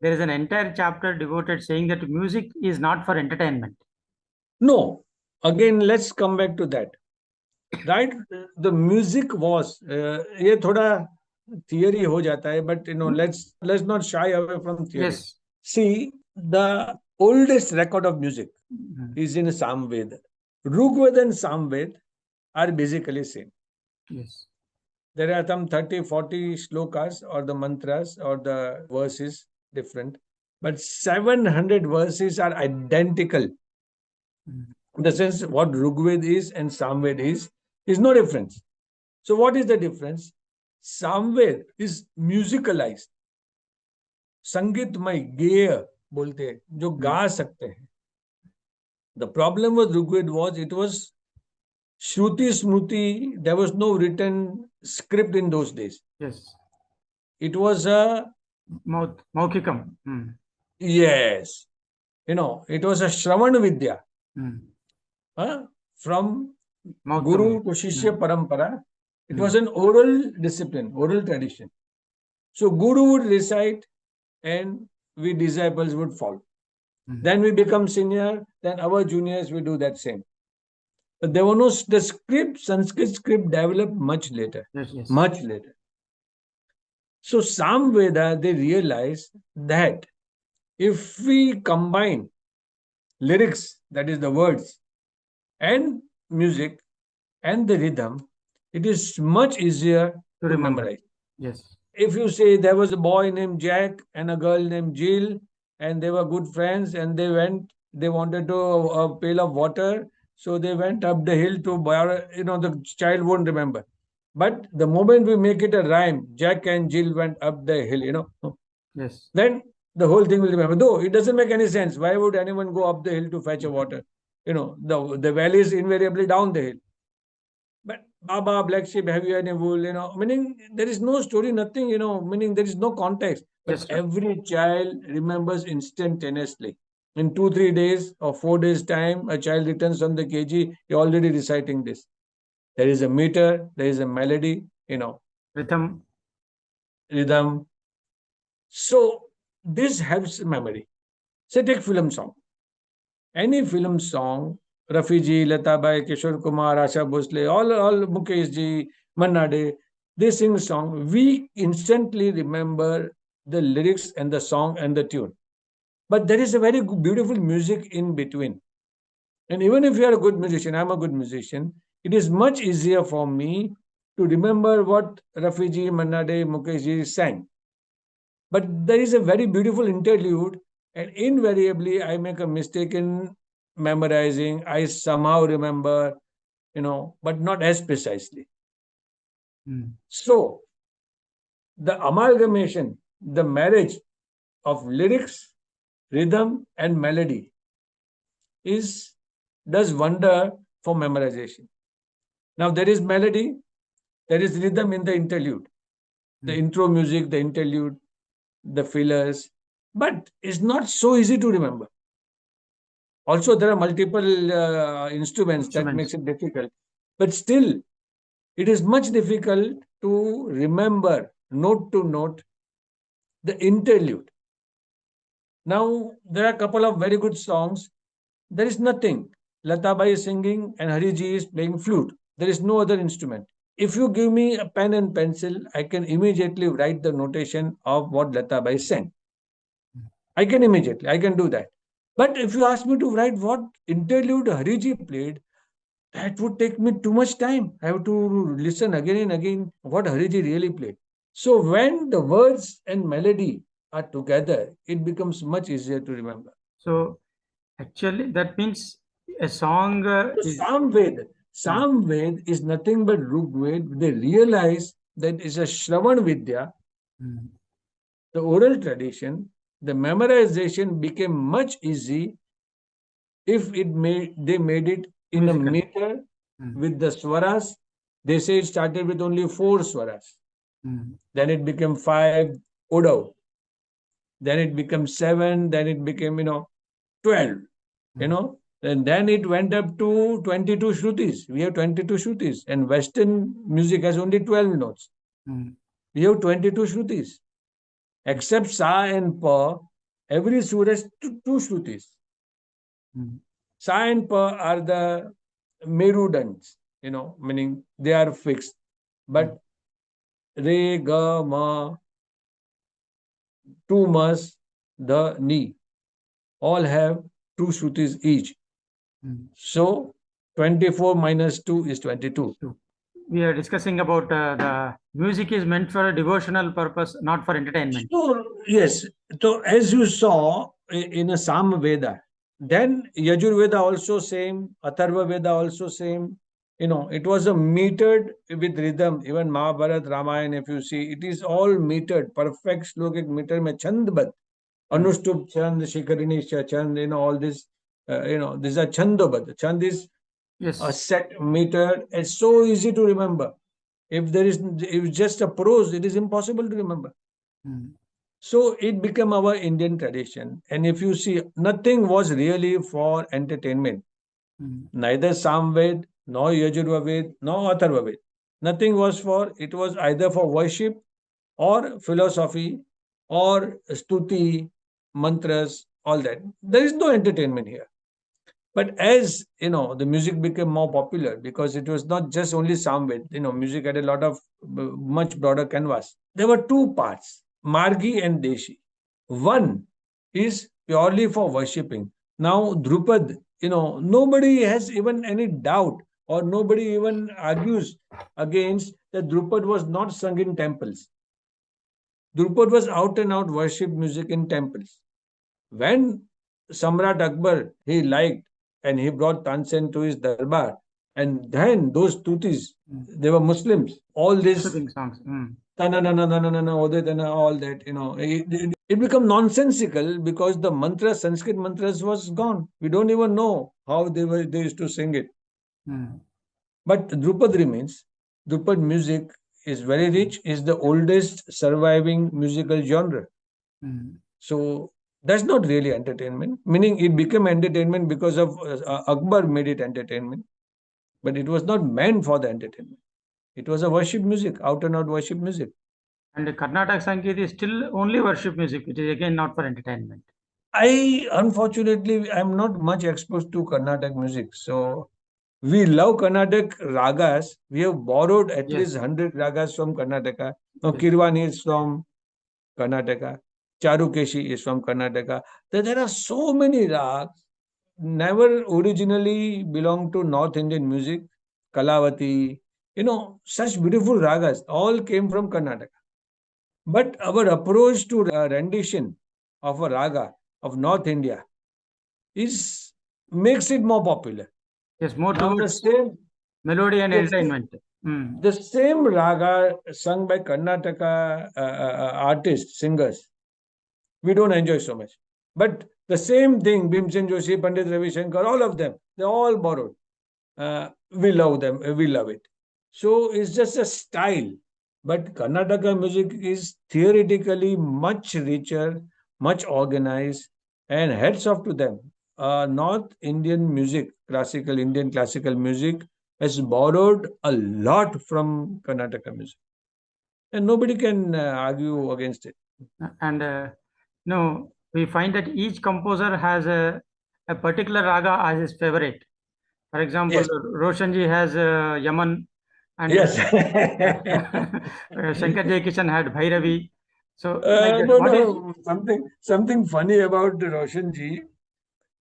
there is an entire chapter devoted saying that music is not for entertainment. no. Again, let's come back to that. Right? The music was ये थोड़ा theory हो जाता है, but you know, let's not shy away from theory. Yes. See, the oldest record of music Mhm. is in Samved. Rigved and Samved are basically same. Yes. There are some 30, 40 slokas or the mantras or the verses different, but 700 verses are identical. Mhm. In the sense, what Rigved is and Samved is no difference. So, what is the difference? Samved is musicalized, संगीतमय गेय बोलते हैं, जो गा सकते हैं. The problem with Rigved was it was Shruti Smruti, there was no written script in those days. Yes. It was a, Maukikam. Mm. yes, you know, it was a Shravan Vidya. Mm. From Mouth to Guru mouth. to Shishya Parampara. It Mm. was an oral discipline, oral tradition. So Guru would recite and we disciples would follow. Mm. Then we become senior, then our juniors will do that same. But there were no, the script, Sanskrit script developed much later. Yes. Yes. Much later. So Samveda, they realized that if we combine lyrics, that is the words, and music and the rhythm, it is much easier To to remember. memorize. Yes. If you say there was a boy named Jack and a girl named Jill, and they were good friends, and they wanted to a pail of water, so they went up the hill to borrow, you know, the child won't remember. But the moment we make it a rhyme, Jack and Jill went up the hill, you know, Yes. then the whole thing will remember. Though it doesn't make any sense. Why would anyone go up the hill to fetch a water? You know, the valley is invariably down the hill. But Baba, black sheep, have you any wool? You know, meaning there is no story, nothing, you know, meaning there is no context. But Yes, sir. every child remembers instantaneously. In 2, 3 days or 4 days' time, a child returns from the KG, you're already reciting this. There is a meter, there is a melody, you know, Rhythm. rhythm. So this helps memory. Say take film song. Any film song Rafi ji, Lata Bai, Kishore Kumar, Asha Bhosle, all Mukesh ji, Manna De, they sing song. We instantly remember the lyrics and the song and the tune. But there is a very beautiful music in between. And even if you are a good musician, I'm a good musician, it is much easier for me to remember what Rafi ji, Manna De, Mukesh ji sang. But there is a very beautiful interlude, and invariably I make a mistake in memorizing. I somehow remember, but not as precisely. So the amalgamation, the marriage of lyrics, rhythm, and melody is does wonder for memorization. Now there is melody, there is rhythm in the interlude, the intro music, the interlude, the fillers, but it's not so easy to remember. Also, there are multiple instruments that makes Instruments. it difficult, but still, it is much difficult to remember note to note the interlude. Now, there are a couple of very good songs. There is nothing. Lata Bai is singing and Hariji is playing flute. There is no other instrument. If you give me a pen and pencil, I can immediately write the notation of what Lata Bai sang. I can immediately, I can do that. But if you ask me to write what interlude Hariji played, that would take me too much time. I have to listen again and again what Hariji really played. So when the words and melody are together, it becomes much easier to remember. So actually, that means a song So is. Samved is nothing but Rigved. They realize that it's a Shravan Vidya, Mm. the oral tradition. The memorization became much easy if they made it in a Musical. meter with the swaras. They say it started with only 4 swaras. Mm. Then it became 5 Udav. Then it became 7. Then it became 12. And then it went up to 22 Shrutis. We have 22 Shrutis. And Western music has only 12 notes. Mm. We have 22 Shrutis. Except Sa and Pa, every surah has two Shrutis. Mm. Sa and Pa are the Merudans, meaning they are fixed. But Re, Ga, Ma, two Mas, the Ni, all have two Shrutis each. Mm. So 24 minus 2 is 22. So we are discussing about the music is meant for a devotional purpose, not for entertainment. So, yes, so as you saw in a Sam Veda, then Yajur Veda also same, Atharva Veda also same. It was a metered with rhythm. Even Mahabharat, Ramayana, if you see, it is all metered, perfect slokic meter mein chandbad. Anushtup chand, Shikarini chand, all this, these are chandobad. Chand is a Yes. set meter. It's so easy to remember. If just a prose, it is impossible to remember. Mm. So it became our Indian tradition. And if you see, nothing was really for entertainment. Mm. Neither Samved, nor Yajurved, nor Atharvaved. Nothing was for, it was either for worship or philosophy or stuti, mantras, all that. There is no entertainment here. But as the music became more popular because it was not just only Samved. Music had a lot of much broader canvas. There were two parts, Margi and Deshi. One is purely for worshipping. Now, Drupad, nobody has even any doubt or nobody even argues against that Drupad was not sung in temples. Drupad was out and out worship music in temples. When Samrat Akbar he liked and he brought Tansen to his darbar, and then those tutis, they were Muslims. All this Worshipping songs. Mm. all that, it became nonsensical because the mantra, Sanskrit mantras was gone. We don't even know how they used to sing it. Mm. But Drupad remains. Drupad music is very rich, is the oldest surviving musical genre. Mm. So that's not really entertainment, meaning it became entertainment because of Akbar made it entertainment, but it was not meant for the entertainment. It was a worship music, out and out worship music. And the Karnataka Sangeet is still only worship music. It is again not for entertainment. Unfortunately, I'm not much exposed to Carnatic music. So we love Carnatic ragas. We have borrowed at least Yes, 100 ragas from Karnataka. Now, yes, Kirwani is from Karnataka. Charukeshi is from Karnataka. There are so many rags never originally belonged to North Indian music. Kalavati, such beautiful ragas all came from Karnataka. But our approach to rendition of a raga of North India is makes it more popular. yes. More Now towards melody and yes, entertainment. Mm. the same raga sung by Karnataka artists, singers, we don't enjoy so much. But the same thing, Bhimsen Joshi, Pandit Ravi Shankar, all of them, they all borrowed. We love them, we love it. So it's just a style. But Karnataka music is theoretically much richer, much organized, and heads off to them. North Indian music, Indian classical music, has borrowed a lot from Karnataka music. And nobody can argue against it. And no, we find that each composer has a particular raga as his favorite. For example, Yes. Roshanji has Yaman, and Yes. Shankar Jaikishan had Bhairavi. So, like that, No, what is no. Something funny about Roshan ji.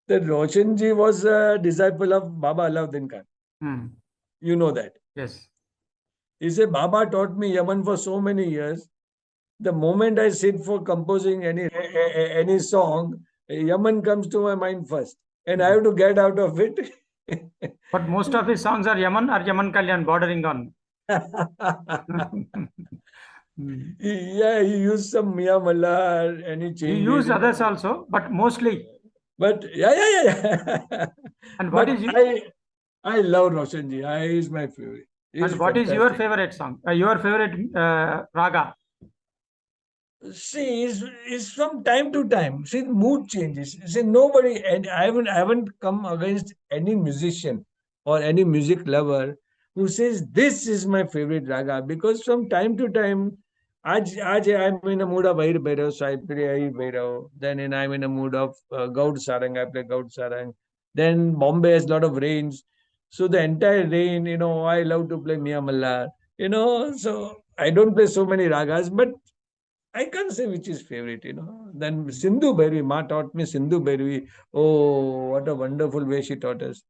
That Roshan ji was a disciple of Baba Alauddin Khan. hmm, You know that. yes, He said, Baba taught me Yaman for so many years. The moment I sit for composing any song, Yaman comes to my mind first, and I hmm. have to get out of it. But most of his songs are Yaman or Yaman Kalyan, bordering on. Hmm. Yeah, he used some Mia Malla and he He changed it, used others also, but mostly. But yeah. And what But is you? I love Roshan ji. He's my favorite. He's And what is your fantastic. favorite song? Your favorite raga? See, it's from time to time. See, mood changes. See, nobody, and I haven't come against any musician or any music lover who says this is my favorite raga because from time to time, आज I'm in a mood of Air Bhairav, so I play Air Bhairav. Then I'm in a mood of Gaud Sarang, I play Gaud Sarang. Then Bombay has a lot of rains, so the entire rain, I love to play Mia Mallar. So I don't play so many ragas, but I can't say which is favorite. Then Sindhu Bhairavi, Ma taught me Sindhu Bhairavi. Oh, what a wonderful way she taught us.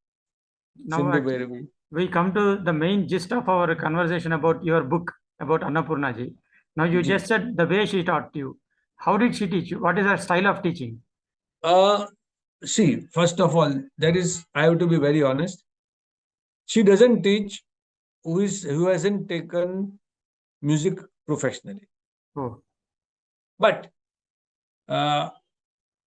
Now, Sindhu actually, Bhairavi. we come to the main gist of our conversation about your book about Annapurnaji. Now, you Ji. just said the way she taught you. How did she teach you? What is her style of teaching? Uh, See, first of all, I have to be very honest. She doesn't teach who hasn't taken music professionally. Oh, But uh,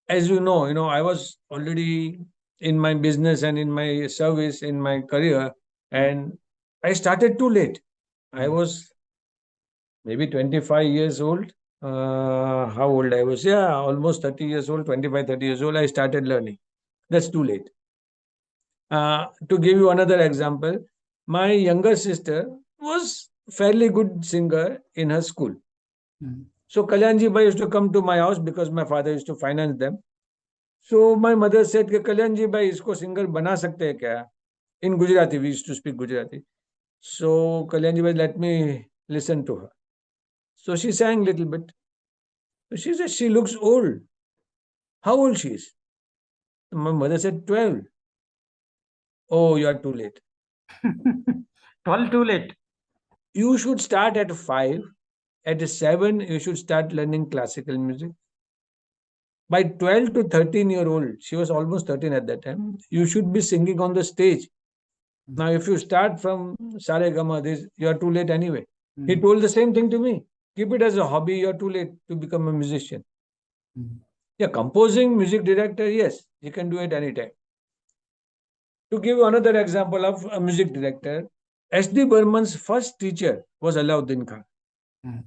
as I was already in my business and in my service, in my career, mm, and I started too late. I mm, was maybe 25 years old. How old I was? Yeah, almost 30 years old, 25, 30 years old. I started learning. That's too late. To give you another example, my younger sister was fairly good singer in her school. mm, So Kalyanji Bhai used to come to my house because my father used to finance them. So my mother said, कि Kalyanji Bhai isko singer bana sakte hai kya? In Gujarati, we used to speak Gujarati. So Kalyanji Bhai let me listen to her. So she sang little bit. So she said, she looks old. How old she is? My mother said, 12. Oh, you are too late. mm. 12 too late. You should start at 5. At 7, you should start learning classical music. By 12 to 13-year-old, she was almost 13 at that time, you should be singing on the stage. Now, if you start from Sare Gama, this, you are too late anyway. He Mm, told the same thing to me. Keep it as a hobby, you are too late to become a musician. mm, Yeah, composing, music director, yes, you can do it anytime. To give you another example of a music director, S.D. Burman's first teacher was Alauddin Khan. mm,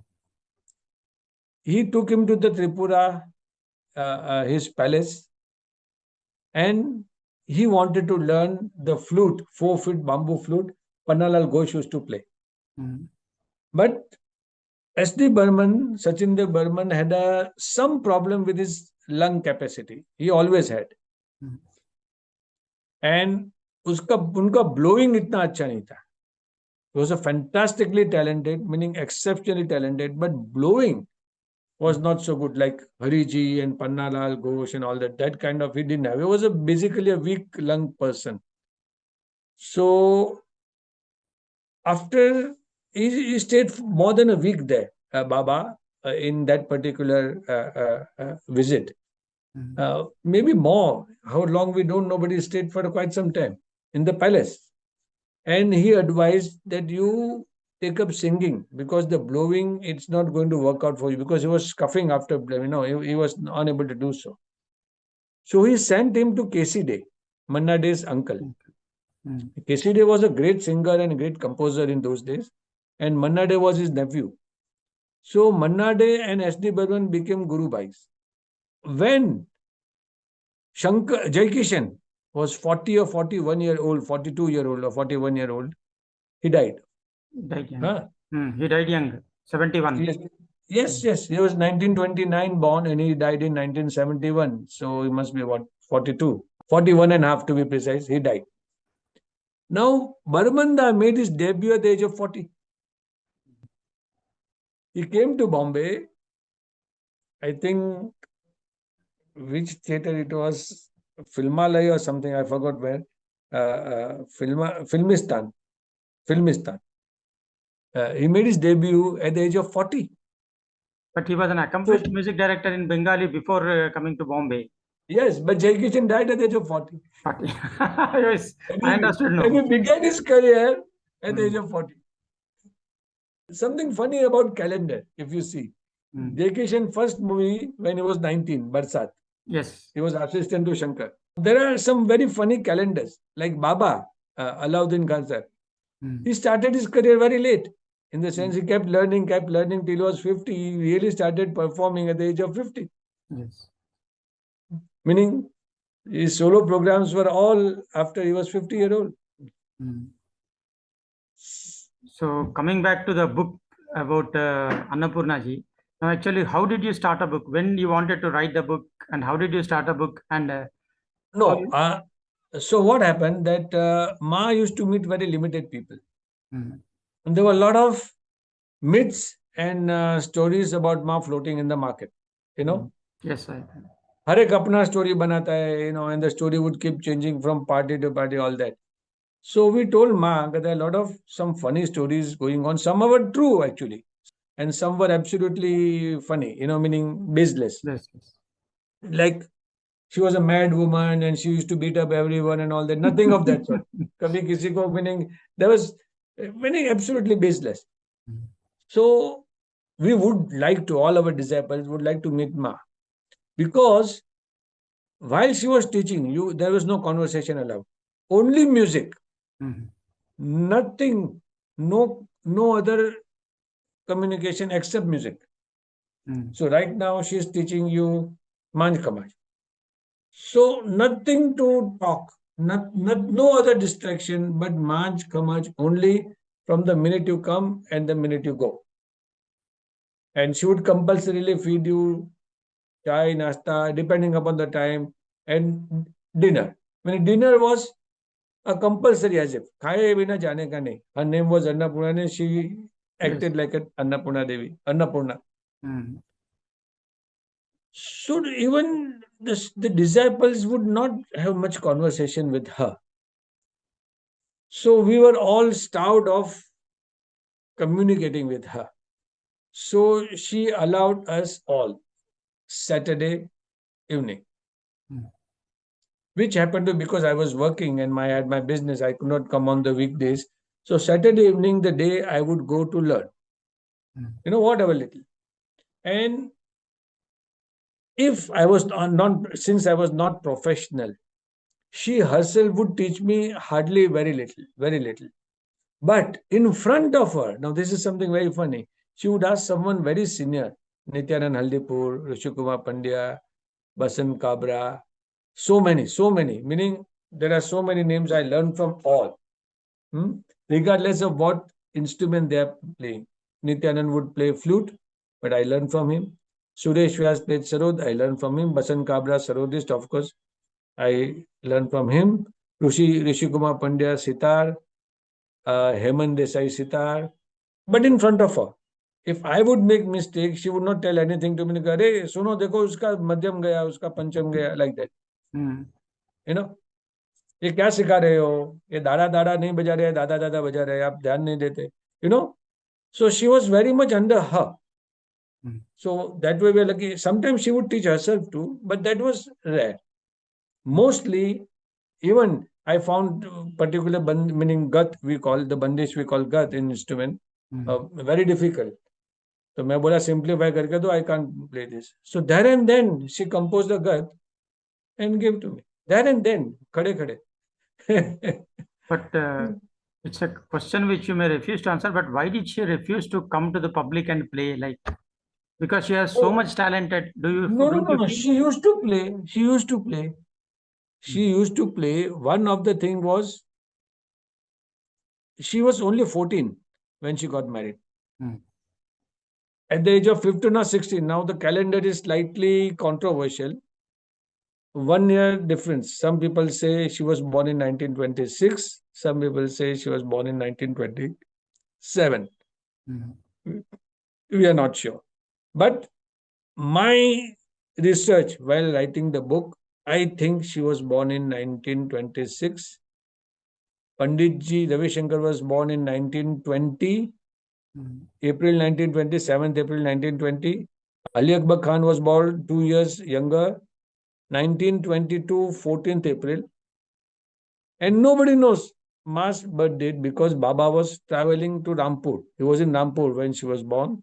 He took him to the Tripura, his palace, and he wanted to learn the flute, 4 feet bamboo flute, Pannalal Ghosh used to play. mm, But S.D. Burman, Sachin Dev Burman, had some problem with his lung capacity. He always had. And उसका उनका blowing इतना अच्छा नहीं था. He was a fantastically talented, meaning exceptionally talented, but blowing was not so good, like Hariji and Pannalal Ghosh and all that. That kind of he didn't have. He was basically a weak lung person. So after he stayed more than a week there, Baba, in that particular visit. Maybe more. How long we don't know, but he stayed for quite some time in the palace. And he advised that you take up singing because the blowing it's not going to work out for you because he was coughing after he was unable to do so. So he sent him to KC Day, Manna Dey's uncle. KC Day was a great singer and a great composer in those days, and Manna Dey was his nephew. So Manna Dey and SD Burman became Guru Bhais. When Shankar Jaikishan was 40 or 41-year-old, 42-year-old or 41-year-old, he died. Died young. Huh? He died young, 71. Yes. He was 1929 born and he died in 1971. So he must be what, 42, 41 and a half to be precise. He died. Now, Barmanda made his debut at the age of 40. He came to Bombay, I think, which theater it was, Filmalay or something, I forgot where, Filmistan. He made his debut at the age of 40. But he was an accomplished music director in Bengali before coming to Bombay. Yes, but Jai Kishan died at the age of 40. 40. Yes, I understood now. And he began his career at the age of 40. Something funny about calendar, if you see. Jai Kishan first movie when he was 19, Barsat. Yes. He was assistant to Shankar. There are some very funny calendars, like Baba, Alauddin Khan sir. He started his career very late. In the sense, he kept learning till he was 50. He really started performing at the age of 50. Yes. Meaning, his solo programs were all after he was 50-year-old. So, coming back to the book about Annapurna ji, now actually, how did you start a book? When you wanted to write the book, and how did you start a book? And No, so what happened that Ma used to meet very limited people. And there were a lot of myths and stories about Ma floating in the market. Yes, I. हर एक अपना story बनाता है, and the story would keep changing from party to party, all that. So we told Ma that there are a lot of some funny stories going on. Some were true actually, and some were absolutely funny, meaning baseless. Yes. Like she was a mad woman and she used to beat up everyone and all that. Nothing of that sort. Kabhi kisi ko, meaning there was meaning absolutely baseless. So we would like to, all our disciples would like to meet Ma, because while she was teaching you, there was no conversation allowed. Only music. Nothing, no other communication except music. So right now she is teaching you Manj Kamaj. So nothing to talk, no other distraction but Manj Kamaj only from the minute you come and the minute you go. And she would compulsorily feed you chai, nasta, depending upon the time, and dinner. When dinner was a compulsory as if खाए बिना जाने का नहीं. Her name was Annapurna and she acted like an Annapurna Devi. Annapurna. So even the disciples would not have much conversation with her. So we were all starved of communicating with her. So she allowed us all Saturday evening, which happened to because I was working and I had my business. I could not come on the weekdays. So Saturday evening, the day I would go to learn, whatever little. And if I was since I was not professional, she herself would teach me hardly very little. But in front of her, now this is something very funny, she would ask someone very senior, Nityanand Haldipur, Rishikumar Pandya, Basant Kabra, so many, meaning there are so many names I learned from all, regardless of what instrument they are playing. Nityanand would play flute, but I learned from him. Suresh Vyas played Sarod. I learned from him. Basant Kabra, Sarodist, of course. I learned from him. Rishi Kumar Pandya, sitar. Heman Desai, sitar. But in front of her. If I would make mistake, she would not tell anything to me. अरे सुनो देखो उसका मध्यम गया उसका पंचम गया like that. Mm. You know, ये क्या सिखा रहे हो? ये दादा दादा नहीं बजा रहे, दादा दादा बजा रहे, आप ध्यान नहीं देते. You know, so she was very much under her. Mm. So that way we are lucky. Sometimes she would teach herself too, but that was rare. Mostly, even I found particular meaning gat we call the bandish we call gat in instrument Mm. very difficult. तो मैं बोला simplify करके दो I can't play this. So there and then she composed the gat and gave to me. There and then खड़े खड़े. But it's a question which you may refuse to answer. But why did she refuse to come to the public and play? Like, because she has so Oh, much talented. no, no, Don't no, you no. feel? She used to play. She used to play. Mm. She used to play. One of the thing was she was only 14 when she got married. Mm. At the age of 15 or 16, now the calendar is slightly controversial. 1 year difference. Some people say she was born in 1926. Some people say she was born in 1927. Mm. We are not sure. But my research while writing the book, I think she was born in 1926. Pandit Ji Ravi Shankar was born in 1920, Mm. April 1920, 7th April 1920. Ali Akbar Khan was born 2 years younger, 1922, 14th April. And nobody knows Ma's birth date because Baba was traveling to Rampur. He was in Rampur when she was born.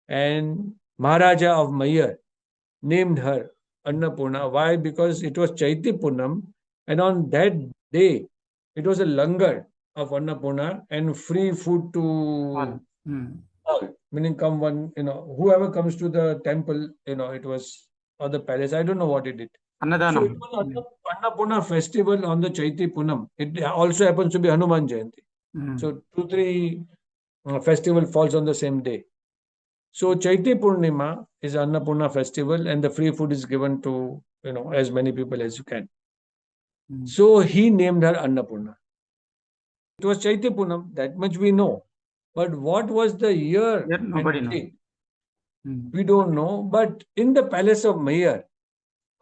And Maharaja of Mayur named her Annapurna. Why? Because it was Chaiti Punam, and on that day, it was a langar of Annapurna and free food to All. Mm. all. Meaning, come one, whoever comes to the temple, it was or the palace. I don't know what it did. So Annadanam. it was Mm. Annapurna festival on the Chaiti Punam. It also happens to be Hanuman Jayanti. Mm. So 2, 3 festival falls on the same day. So Chaiti Purnima is Annapurna festival, and the free food is given to as many people as you can. Mm. So he named her Annapurna. It was Chaiti Purnam, that much we know. But what was the year Yet nobody and knows. date? Mm. We don't know. But in the palace of Mayur,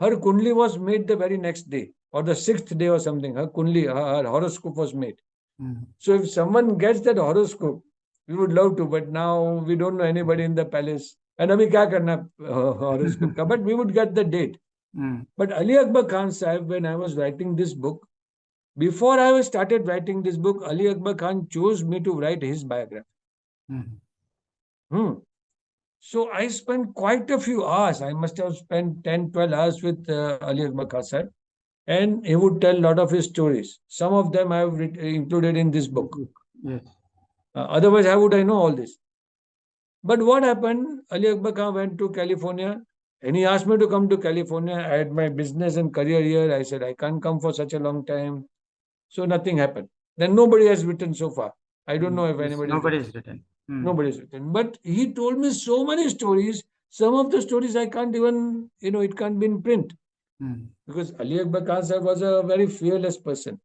her kundli was made the very next day or the sixth day or something. Her kundli, her horoscope was made. Mm. So if someone gets that horoscope, we would love to, but now we don't know anybody in the palace. And abhi kya karna horoscope ka? But we would get the date. Mm. But Ali Akbar Khan Sahib, when I was writing this book, before I was started writing this book, Ali Akbar Khan chose me to write his biography. Mm. Hmm. So I spent quite a few hours. I must have spent 10, 12 hours with Ali Akbar Khan Sahib. And he would tell a lot of his stories. Some of them I have included in this book. Yes. Otherwise, how would I know all this? But what happened? Ali Akbar Khan went to California and he asked me to come to California. I had my business and career here. I said, I can't come for such a long time. So nothing happened. Then nobody has written so far. I don't know if Yes. anybody has Nobody written. is written. Mm. Nobody's written. But he told me so many stories. Some of the stories I can't even, it can't be in print. Mm. Because Ali Akbar Khan Sahib was a very fearless person.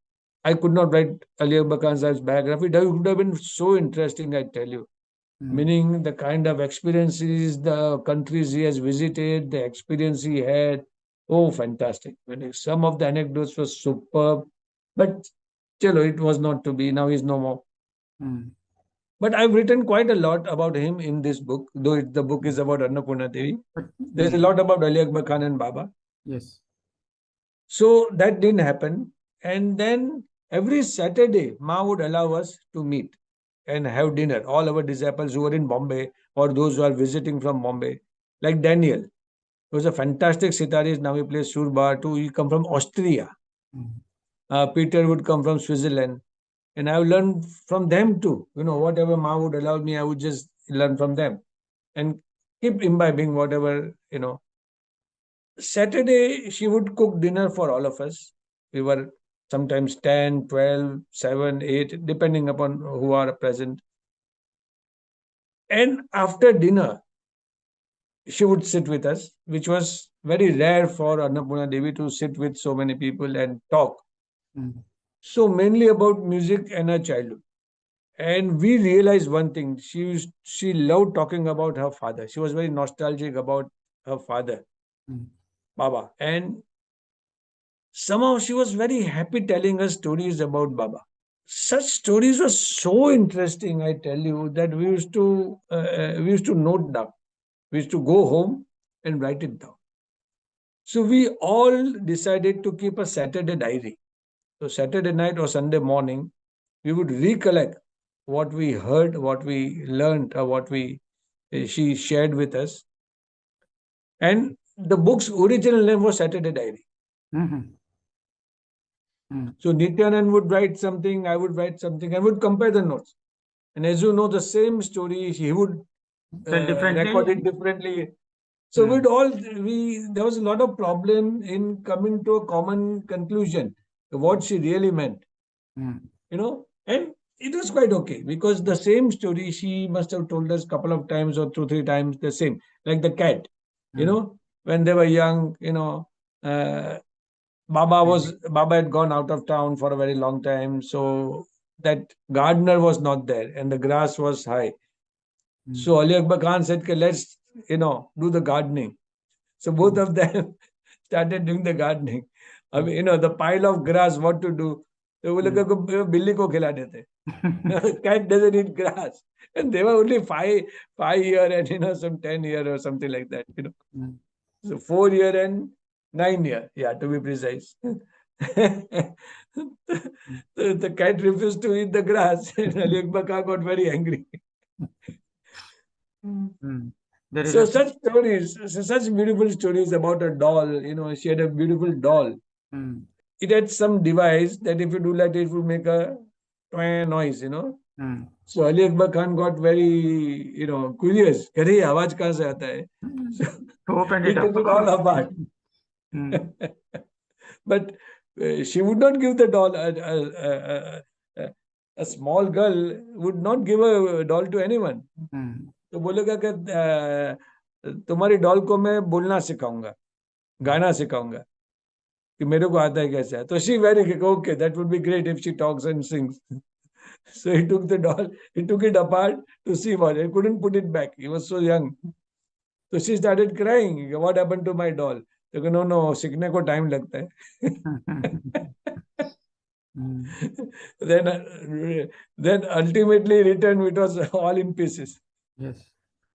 I could not write Ali Akbar Khan Sahib's biography. That would have been so interesting, I tell you. Mm. Meaning the kind of experiences, the countries he has visited, the experience he had. Oh, fantastic. Some of the anecdotes were superb. But chalo, it was not to be. Now he's no more. Mm. But I've written quite a lot about him in this book, though the book is about Annapurna Devi. But, There's a lot about Ali Akbar Khan and Baba. yes. So that didn't happen. And then every Saturday, Ma would allow us to meet and have dinner. All our disciples who were in Bombay or those who are visiting from Bombay, like Daniel, he was a fantastic sitarist. Now he plays surba too. He come from Austria. Mm. Peter would come from Switzerland. And I've learned from them too. Whatever Ma would allow me, I would just learn from them and keep imbibing whatever. Saturday, she would cook dinner for all of us. We were sometimes 10, 12, 7, 8, depending upon who are present. And after dinner, she would sit with us, which was very rare for Annapurna Devi to sit with so many people and talk. mm, So mainly about music and her childhood. And we realized one thing: she loved talking about her father. She was very nostalgic about her father, mm, Baba, and somehow she was very happy telling us stories about Baba. Such stories were so interesting, I tell you, that we used to note down. We used to go home and write it down. So we all decided to keep a Saturday diary. So Saturday night or Sunday morning, we would recollect what we heard, what we learned, or what we she shared with us. And the book's original name was Saturday Diary. mhm, mm. So Nityanand would write something, I would write something, and would compare the notes. And as you know, the same story he would Tell record differently. it differently. So Mm, we'd all we there was a lot of problem in coming to a common conclusion what she really meant, mm, and it was quite okay because the same story she must have told us couple of times or two three times the same, like the cat, you mm, know, when they were young, uh, Baba had gone out of town for a very long time, so that gardener was not there and the grass was high. mm, So Ali Akbar Khan said, "Okay, let's do the gardening." So both mm, of them started doing the gardening. I mm, mean, the pile of grass, what to do? तो वो लोग mm. को बिल्ली को खिला देते. Cat doesn't eat grass, and they were only five year and some 10 year or something like that. Mm, So 4 year and 9 year, yeah, to be precise. mm, The cat refused to eat the grass, and Ali Akbar Khan got very angry. mm. There is So a. such stories, such beautiful stories about a doll. She had a beautiful doll. Mm, It had some device that if you do like it would make a twang noise. mm, So Ali Akbar Khan got very, curious. अरे ये आवाज कहाँ से आता है? mm. So To open he it up. took it all apart. Mm, But she would not give the doll. A small girl would not give a doll to anyone. mm, तो बोलेगा कि तुम्हारी डॉल को मैं बोलना सिखाऊंगा, mm. गाना सिखाऊंगा कि मेरे को आता है कैसे है. तो she very okay, that would be great if she talks and sings. So he took the doll, he took it apart to see what. He couldn't put it back. He was so young. So she started crying. What happened to my doll? तो no no सीखने को time लगता है. Mm, then then ultimately returned it was all in pieces. yes.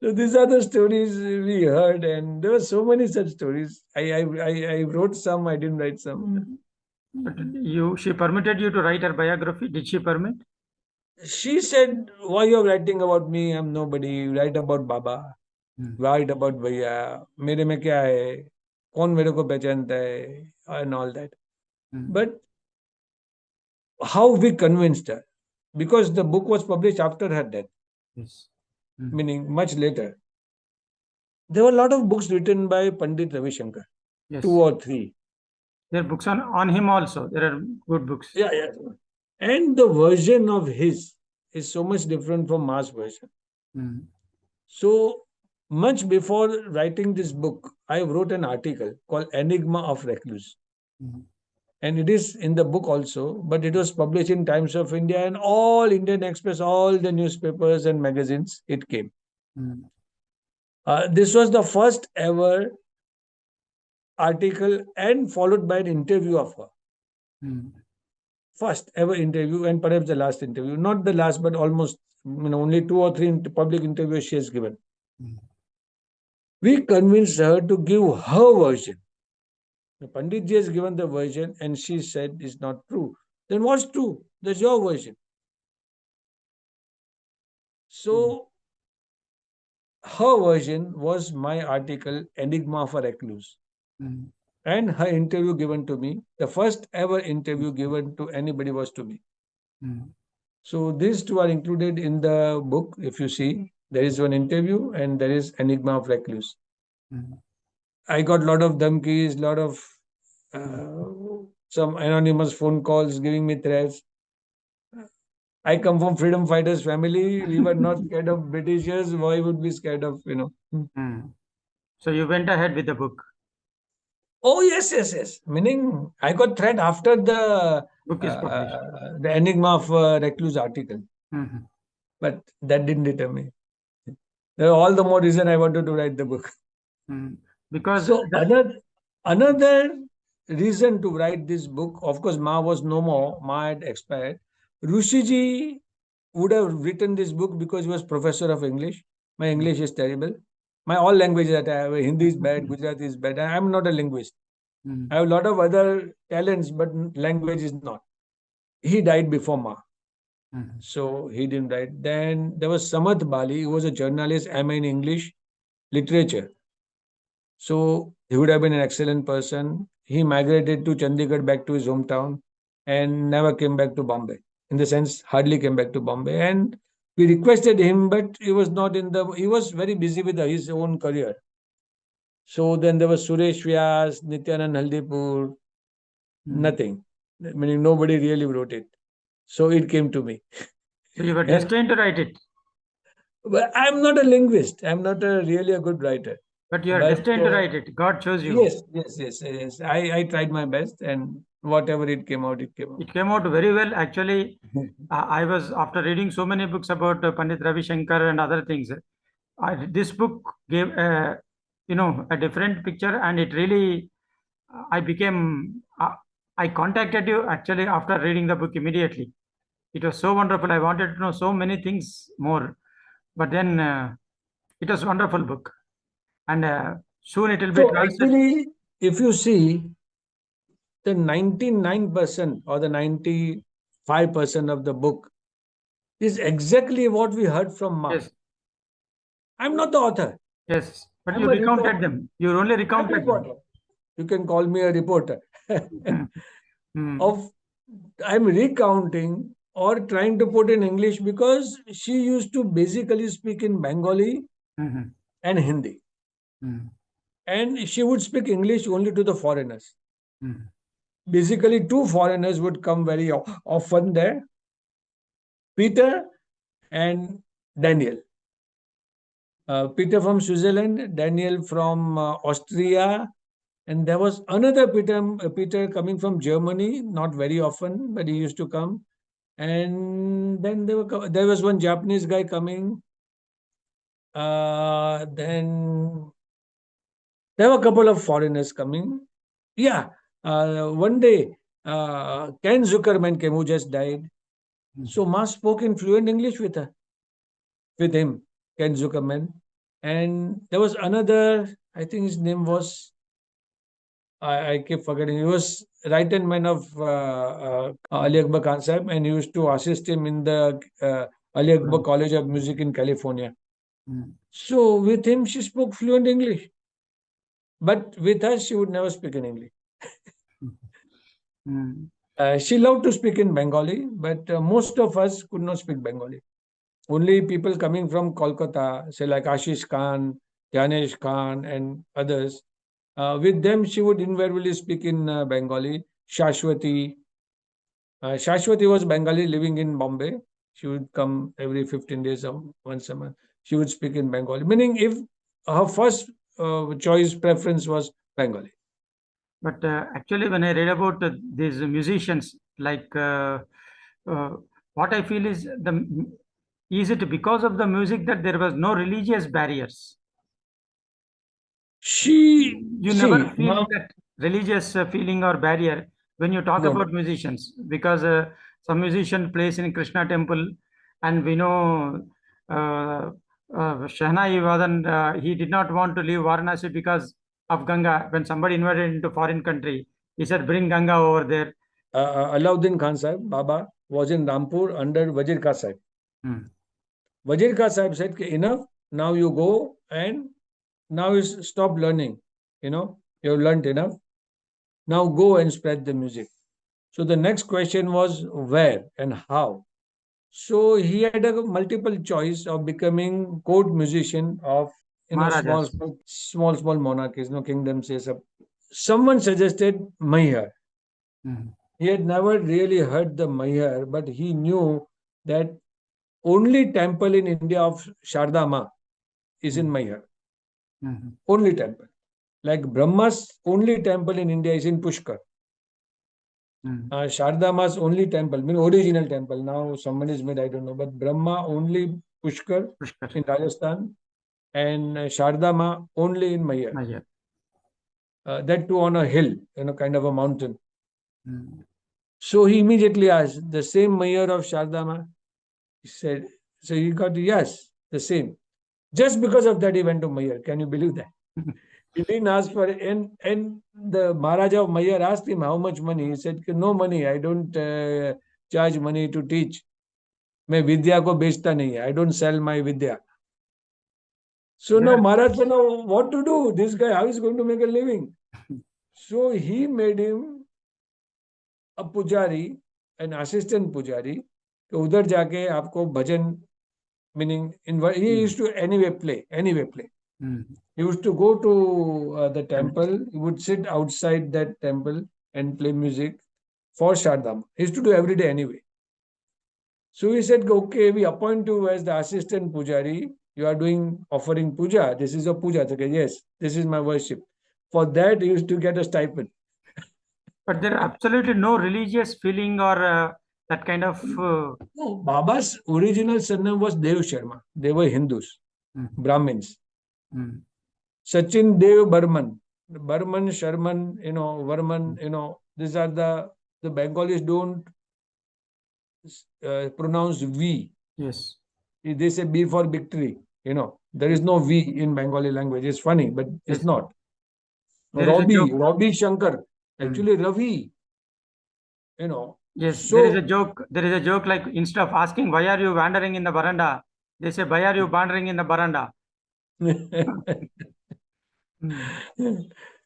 So these are the stories we heard, and there were so many such stories. I wrote some, I didn't write some. But she permitted you to write her biography. Did she permit? She said, "Why you're writing about me? I'm nobody. Write about Baba. Mm, Write about भैया. मेरे में क्या है? कौन मेरे को पहचानता है? And all that." mm, But how we convinced her? Because the book was published after her death, yes. Mm, meaning much later. There were a lot of books written by Pandit Ravi Shankar, two yes. or three. There are books on him also. There are good books. Yeah, yeah. And the version of his is so much different from mass version. Mm, So much before writing this book, I wrote an article called Enigma of Recluse. mm, And it is in the book also, but it was published in Times of India and all Indian Express, all the newspapers and magazines, it came. mm, This was the first ever article and followed by an interview of her. mm, First ever interview and perhaps the last interview. Not the last, but almost only two or three public interviews she has given. mm, We convinced her to give her version. The Pandit ji has given the version and she said it's not true. Then what's true? That's your version. mm, So her version was my article, Enigma for Recluse. mm, And her interview given to me, the first ever interview given to anybody was to me. mm, So these two are included in the book. If you see, there is one interview and there is Enigma of Recluse. mm, I got a lot of dhamkis, lot of mm, some anonymous phone calls giving me threats. I come from freedom fighters family. We were not scared of Britishers. Why would be scared of? mm. So you went ahead with the book. Oh yes, yes, yes. Meaning I got threat after Book is published. the Enigma of Recluse article, Mhm, but that didn't deter me. There are all the more reason I wanted to write the book. mhm. Because So another reason to write this book, of course, Ma was no more. Ma had expired. Rushiji would have written this book because he was professor of English. My English is terrible. My all languages that I have, Hindi is bad, Gujarati is bad. I am not a linguist. I Mhm, have a lot of other talents, but language is not. He died before Ma, mhm, so he didn't write. Then there was Samath Bali, who was a journalist, MA in English literature. So he would have been an excellent person. He migrated to Chandigarh back to his hometown and never came back to Bombay. In the sense, hardly came back to Bombay. And we requested him, but he was not in the. He was very busy with his own career. So then there was Suresh Vyas, Nityanand Haldipur, mhm. nothing. Meaning nobody really wrote it. So it came to me. So you were And destined to write it, well, I'm not a linguist. I'm not a really a good writer. but you are But destined to write it. God chose you. yes, yes, yes, yes. I tried my best, and whatever it came out, it came out. It came out very well. Actually, I was, after reading so many books about Pandit Ravi Shankar and other things, this book gave a different picture, and it really I became I contacted you actually after reading the book immediately. It was so wonderful. I wanted to know so many things more, but then it was wonderful book, and soon it will be So translated. actually, if you see the 99% or the 95% of the book is exactly what we heard from Ma. Yes, I'm not the author. yes, but you I'm a recounted reporter. them. You only I'm a recounted them. reporter. You can call me a reporter. Hmm, Of I'm recounting or trying to put in English because she used to basically speak in Bengali hmm, and Hindi. hmm, And she would speak English only to the foreigners. hmm, Basically, two foreigners would come very often there, Peter and Daniel. Peter from Switzerland, Daniel from Austria, and there was another Peter coming from Germany, not very often, but he used to come. And then there was one Japanese guy coming. Then there were a couple of foreigners coming. Yeah, one day Ken Zuckerman came, who just died. hmm. So Ma spoke in fluent English with him, Ken Zuckerman. And there was another, I think his name was, I keep forgetting, he was right hand man of Ali Akbar Khan Sahib, and he used to assist him in the Ali Akbar College of Music in California. Hmm, So with him, she spoke fluent English. But with us, she would never speak in English. hmm, She loved to speak in Bengali, but most of us could not speak Bengali. Only people coming from Kolkata, say like Ashish Khan, Dhyanesh Khan, and others, with them she would invariably speak in Bengali. Shashwati was Bengali living in Bombay. She would come every 15 days or once a month. She would speak in Bengali, meaning if her first choice preference was Bengali. But actually, when I read about these musicians, like uh, what I feel is is it because of the music that there was no religious barriers? She, You never see, feel now, that religious feeling or barrier when you talk no, no. about musicians, because some musician plays in Krishna temple, and we know Shehnai Vadan, he did not want to leave Varanasi because of Ganga. When somebody invited into foreign country, he said, "Bring Ganga over there." Alauddin Khan Sahib, Baba, was in Rampur under Wazir Khan Sahib. Hmm, Wazir Khan Sahib said, enough, now you go and now you stop learning. You've learned enough. Now go and spread the music. So the next question was where and how. So he had a multiple choice of becoming court musician of small, Maharajas. small monarchies, kingdoms. Someone suggested Maihar. Hmm, He had never really heard the Maihar, but he knew that only temple in India of Shardama is in hmm, Maihar. Only temple. Like Brahma's only temple in India is in Pushkar. Shardama's only temple, mean original temple. Now someone is made, I don't know, but Brahma only Pushkar Pushkar. in Rajasthan, and Shardama only in Mayur. Mayur. That too on a hill, kind of a mountain. So he immediately asked, the same Mayur of Shardama? He said, so he got, yes, the same. Just because of that, he went to Mayur. Can you believe that? He didn't ask for it. And the Maharaja of Mayur asked him how much money. He said, no money. I don't charge money to teach. मैं विद्या को बेचता नहीं है. I don't sell my vidya. So now Maharaj said, now what to do? This guy, how is going to make a living? So he made him a pujari, an assistant pujari. तो उधर जाके आपको भजन, meaning he used to anyway play. He used to go to the temple. He would sit outside that temple and play music for Shardam. He used to do every day anyway. So he said, okay, we appoint you as the assistant pujari. You are offering puja. This is a puja. Okay, yes, this is my worship. For that, he used to get a stipend. But there are absolutely no religious feeling or that kind of. No, Baba's original surname was Dev Sharma. They were Hindus, Brahmins. Sachin Dev Burman. Burman, Sharman, Varman, these are the Bengalis don't pronounce V. Yes. They say B for victory. There is no V in Bengali language. It's funny, but it's not. Robbie Shankar. Actually, Ravi. Yes, so, there is a joke. There is a joke like instead of asking why are you wandering in the veranda, they say why are you wandering in the veranda.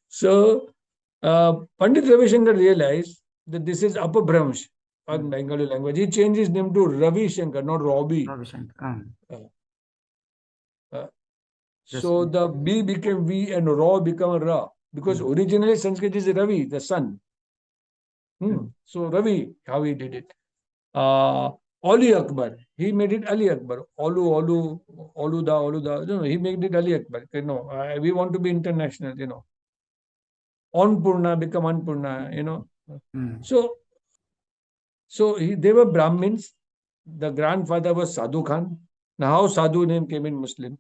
So Pandit Ravi Shankar realized that this is Apabhramsh on Bengali language. He changed his name to Ravi Shankar, not Robbie. Ravi Shankar. So the B became V and Ra became Ra, because originally Sanskrit is Ravi, the sun. So Ravi, how he did it. Ali Akbar, he made it Ali Akbar. Oluda. No, he made it Ali Akbar. We want to be international, Onpurna become Anpurna, So they were Brahmins. The grandfather was Sadhu Khan. Now how Sadhu name came in Muslim?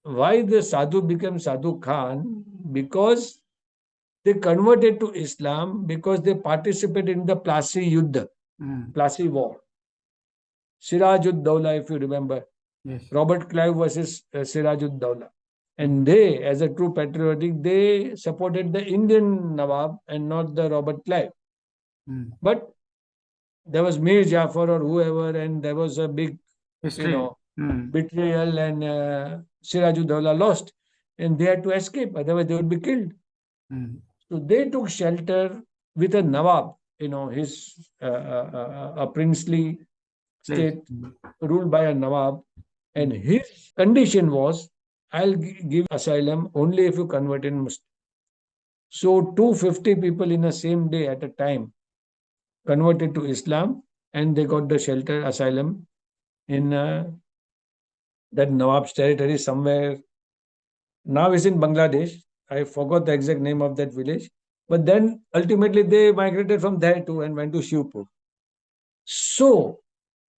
Why the Sadhu became Sadhu Khan? Because they converted to Islam because they participated in the Plasi Yuddha, Plasi War. Siraj-ud-Dawla, if you remember. Yes. Robert Clive versus Siraj-ud-Dawla. And they, as a true patriotic, they supported the Indian Nawab and not the Robert Clive. But there was Mir Jafar or whoever, and there was a big, betrayal, and Siraj-ud-Dawla lost. And they had to escape, otherwise they would be killed. So they took shelter with a Nawab, his a princely state ruled by a Nawab. And his condition was, I'll give asylum only if you convert in Muslim. So 250 people in the same day at a time converted to Islam, and they got the shelter asylum in that Nawab's territory somewhere. Now it's in Bangladesh. I forgot the exact name of that village. But then ultimately they migrated from there too and went to Shivpur. So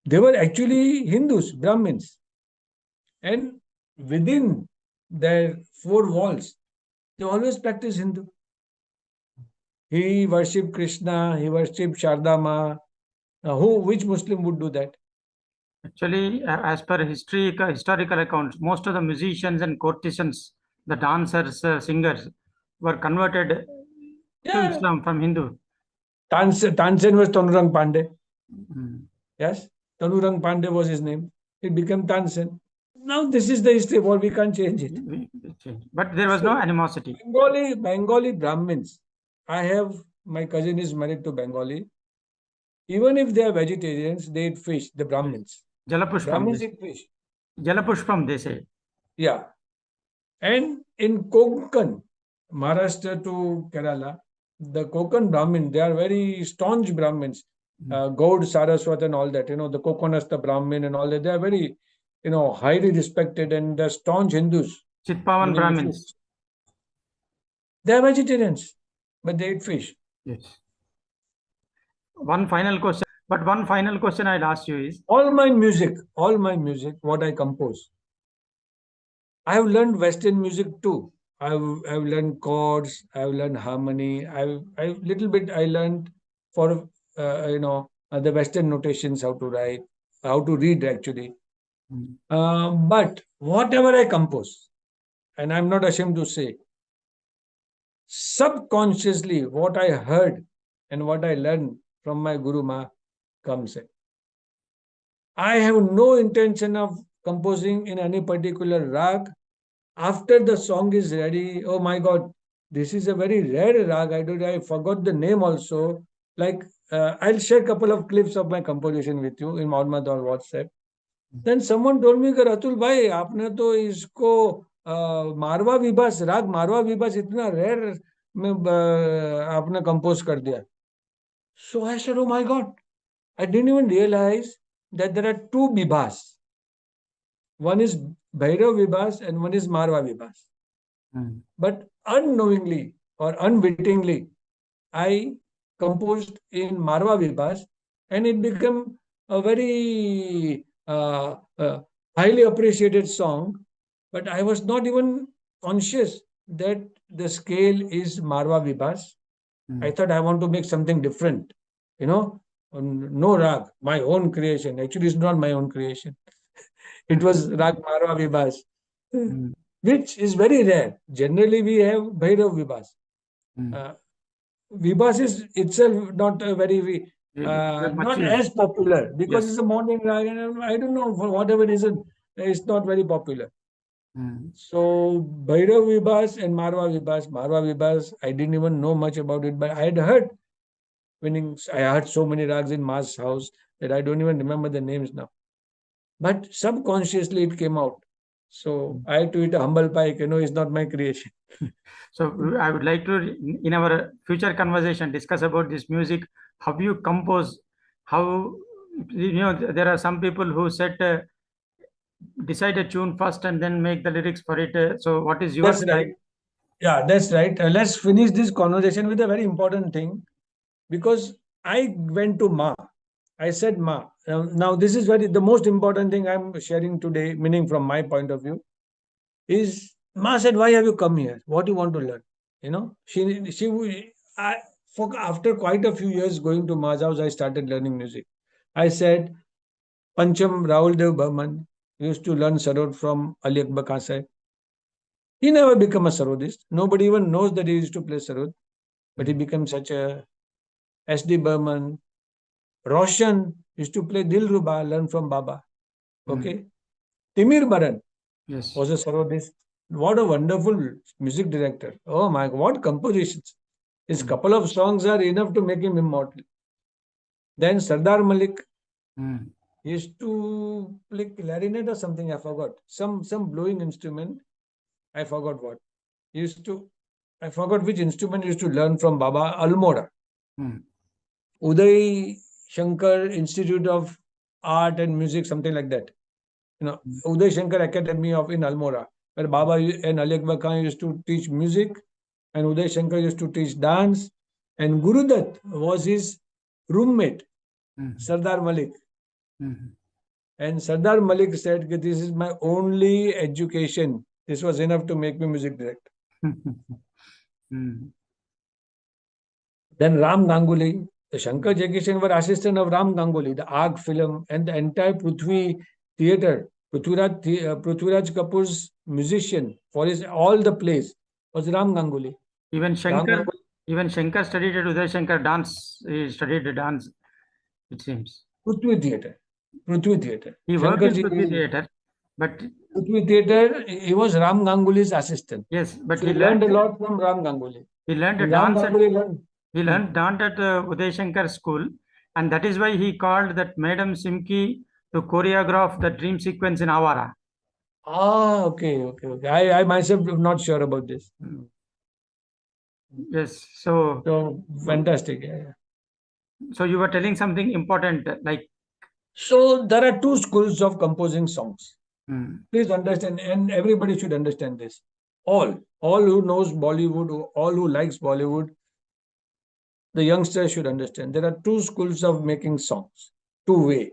they were actually Hindus, Brahmins. And within their four walls, they always practiced Hindu. He worshipped Krishna, he worshipped Shardama. Which Muslim would do that? Actually, as per historical accounts, most of the musicians and courtesans, the dancers, singers, were converted to Islam from Hindu. Tansen was Tanurang Pandey. Yes, Tanurang Pandey was his name. It became Tansen. Now this is the history. What we can't change it. But there was no animosity. Bengali Brahmins. My cousin is married to Bengali. Even if they are vegetarians, they eat fish. The Brahmins. Brahmins eat fish. Jalapushpam, they say. Yeah. And in Konkan, Maharashtra to Kerala, the Konkan Brahmin, they are very staunch Brahmins. Gaud, Saraswat and all that, the Kokonasta Brahmin and all that, they are very, highly respected and staunch Hindus. Chitpavan Brahmins. They are vegetarians, but they eat fish. Yes. One final question, but one final question I'll ask you is, All my music, what I compose, I have learned Western music too. I've learned chords. I've learned harmony. I've little bit I learned for the Western notations, how to write, how to read actually. mm, But whatever I compose, and I'm not ashamed to say, subconsciously what I heard and what I learned from my Guru Ma comes in. I have no intention of composing in any particular rag. After the song is ready, oh my God, this is a very rare rag. I forgot the name also. Like I'll share a couple of clips of my composition with you in Mohammed or WhatsApp. Then someone told me कि अतुल भाई आपने तो इसको मारवा विभास राग मारवा विभास इतना rare में आपने compose कर दिया. So I said, oh my God, I didn't even realize that there are two vibhas. One is Bhairav vibhas and one is Marwa vibhas. mm, But unknowingly or unwittingly, I composed in Marwa Vibhas and it became a very highly appreciated song. But I was not even conscious that the scale is Marwa Vibhas. I mm, thought I want to make something different, you know, no rag, my own creation. Actually, it's not my own creation. It was rag Marwa Vibhas, mm, which is very rare. Generally, we have Bhairav Vibhas. mm. Uh, Vibhas is itself not a very Much not used. as popular because it's Yes. a modern rag, and I don't know for whatever reason it's not very popular. Mm, So Bhairav Vibhas and Marwa Vibhas, I didn't even know much about it, but I had heard. Meaning, I heard so many rags in Ma's house that I don't even remember the names now. But subconsciously it came out. So mm. I had to eat a humble pie. It's not my creation. So I would like to, in our future conversation, discuss about this music, how you compose, how, there are some people who set, decide a tune first and then make the lyrics for it. So what is your That's style? right. Yeah, that's right. Let's finish this conversation with a very important thing because I went to Ma. I said Ma. Now this is the most important thing I'm sharing today, meaning from my point of view, is Ma said, "Why have you come here? What do you want to learn?" I, for after quite a few years going to Ma's house, I started learning music. I said, Pancham Rahul Dev Burman used to learn sarod from Ali Akbar Khan Sahib. He never became a sarodist. Nobody even knows that he used to play sarod, but he Mm, became such a S.D. Burman. Roshan used to play Dilruba, learn from Baba. mm. Okay. Timir Baran Yes. was a sarodist. What a wonderful music director. Oh my God, what compositions. His Mm, couple of songs are enough to make him immortal. Then Sardar Malik mm, used to play clarinet or something, I forgot. Some blowing instrument, I forgot what. He used to, I forgot which instrument he used to learn from Baba Almora. mm, Uday Shankar Institute of Art and Music, something like that. mm, Uday Shankar Academy of in Almora, where Baba and Ali Akbar Khan used to teach music, and Uday Shankar used to teach dance, and Guru Dutt was his roommate, mm, Sardar Malik. mm. And Sardar Malik said, "This is my only education. This was enough to make me music director." Mm, Then Ram Ganguly, the Shankar Jagdishan were assistant of Ram Ganguly, the Aag film, and the entire Prithvi theatre. Prithviraj Kapoor's musician for his all the plays was Ram Ganguly. Even Ram Shankar, Ganguly, even Shankar studied at Uday Shankar dance. He studied the dance, it seems. Prithvi theatre. Prithvi theatre. He worked in Prithvi Shankarji, Theatre, but Prithvi theatre, he was Ram Ganguly's assistant. yes, but So he learned a lot from Ram Ganguly. he learned a And Ram dance at Ganguly learned. he Hmm. learned dance at Uday Shankar school, and that is why he called that Madam Simki to choreograph the dream sequence in Avara. Okay. I myself am not sure about this. Mm. Yes, so So fantastic. Yeah. so you were telling something important, like, So there are two schools of composing songs. mm, Please understand, and everybody should understand this. all who knows Bollywood, all who likes Bollywood, the youngsters should understand there are two schools of making songs, two way,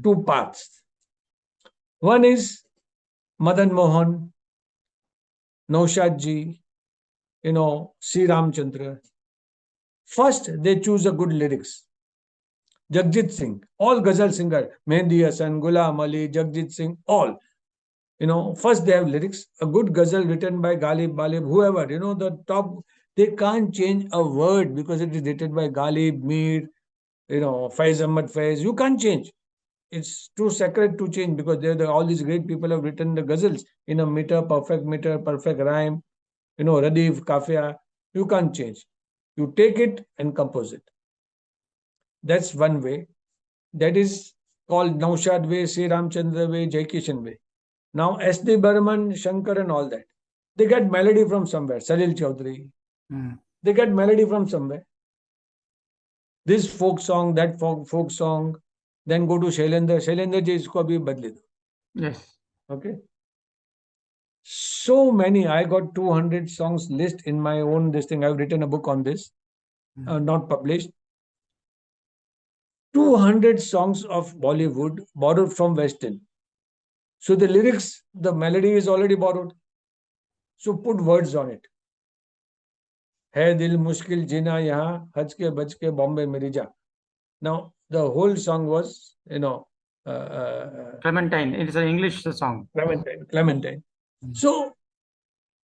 two paths. One is Madan Mohan, Naushad ji, Sri Ramchandra. First, they choose a good lyrics. Jagjit Singh, all ghazal singer, Mehndi Hasan, Ghulam Ali, Jagjit Singh, all. First they have lyrics, a good ghazal written by Ghalib, Balib, whoever, the top, they can't change a word because it is written by Ghalib, Mir, Faiz Ahmad Faiz. You can't change. It's too sacred to change because all these great people have written the ghazals in a meter, perfect rhyme, Radif, Kafia. You can't change. You take it and compose it. That's one way. That is called Naushad way, Sri Ramchandra way, Jaikishan way. Now, S.D. Burman, Shankar, and all that, they get melody from somewhere. Salil Chaudhary, they get melody from somewhere. This folk song, that folk song, then go to Shailendra. Shailendra ji isko abhi badle do. Yes. Okay. So many. I got 200 songs list in my own this thing. I've written a book on this, not published. 200 songs of Bollywood borrowed from Western. So the lyrics, the melody is already borrowed. So put words on it. है दिल मुश्किल जीना यहाँ हज के बज के बॉम्बे मेरी जा. Now the whole song was, Clementine. It's an English song. Clementine.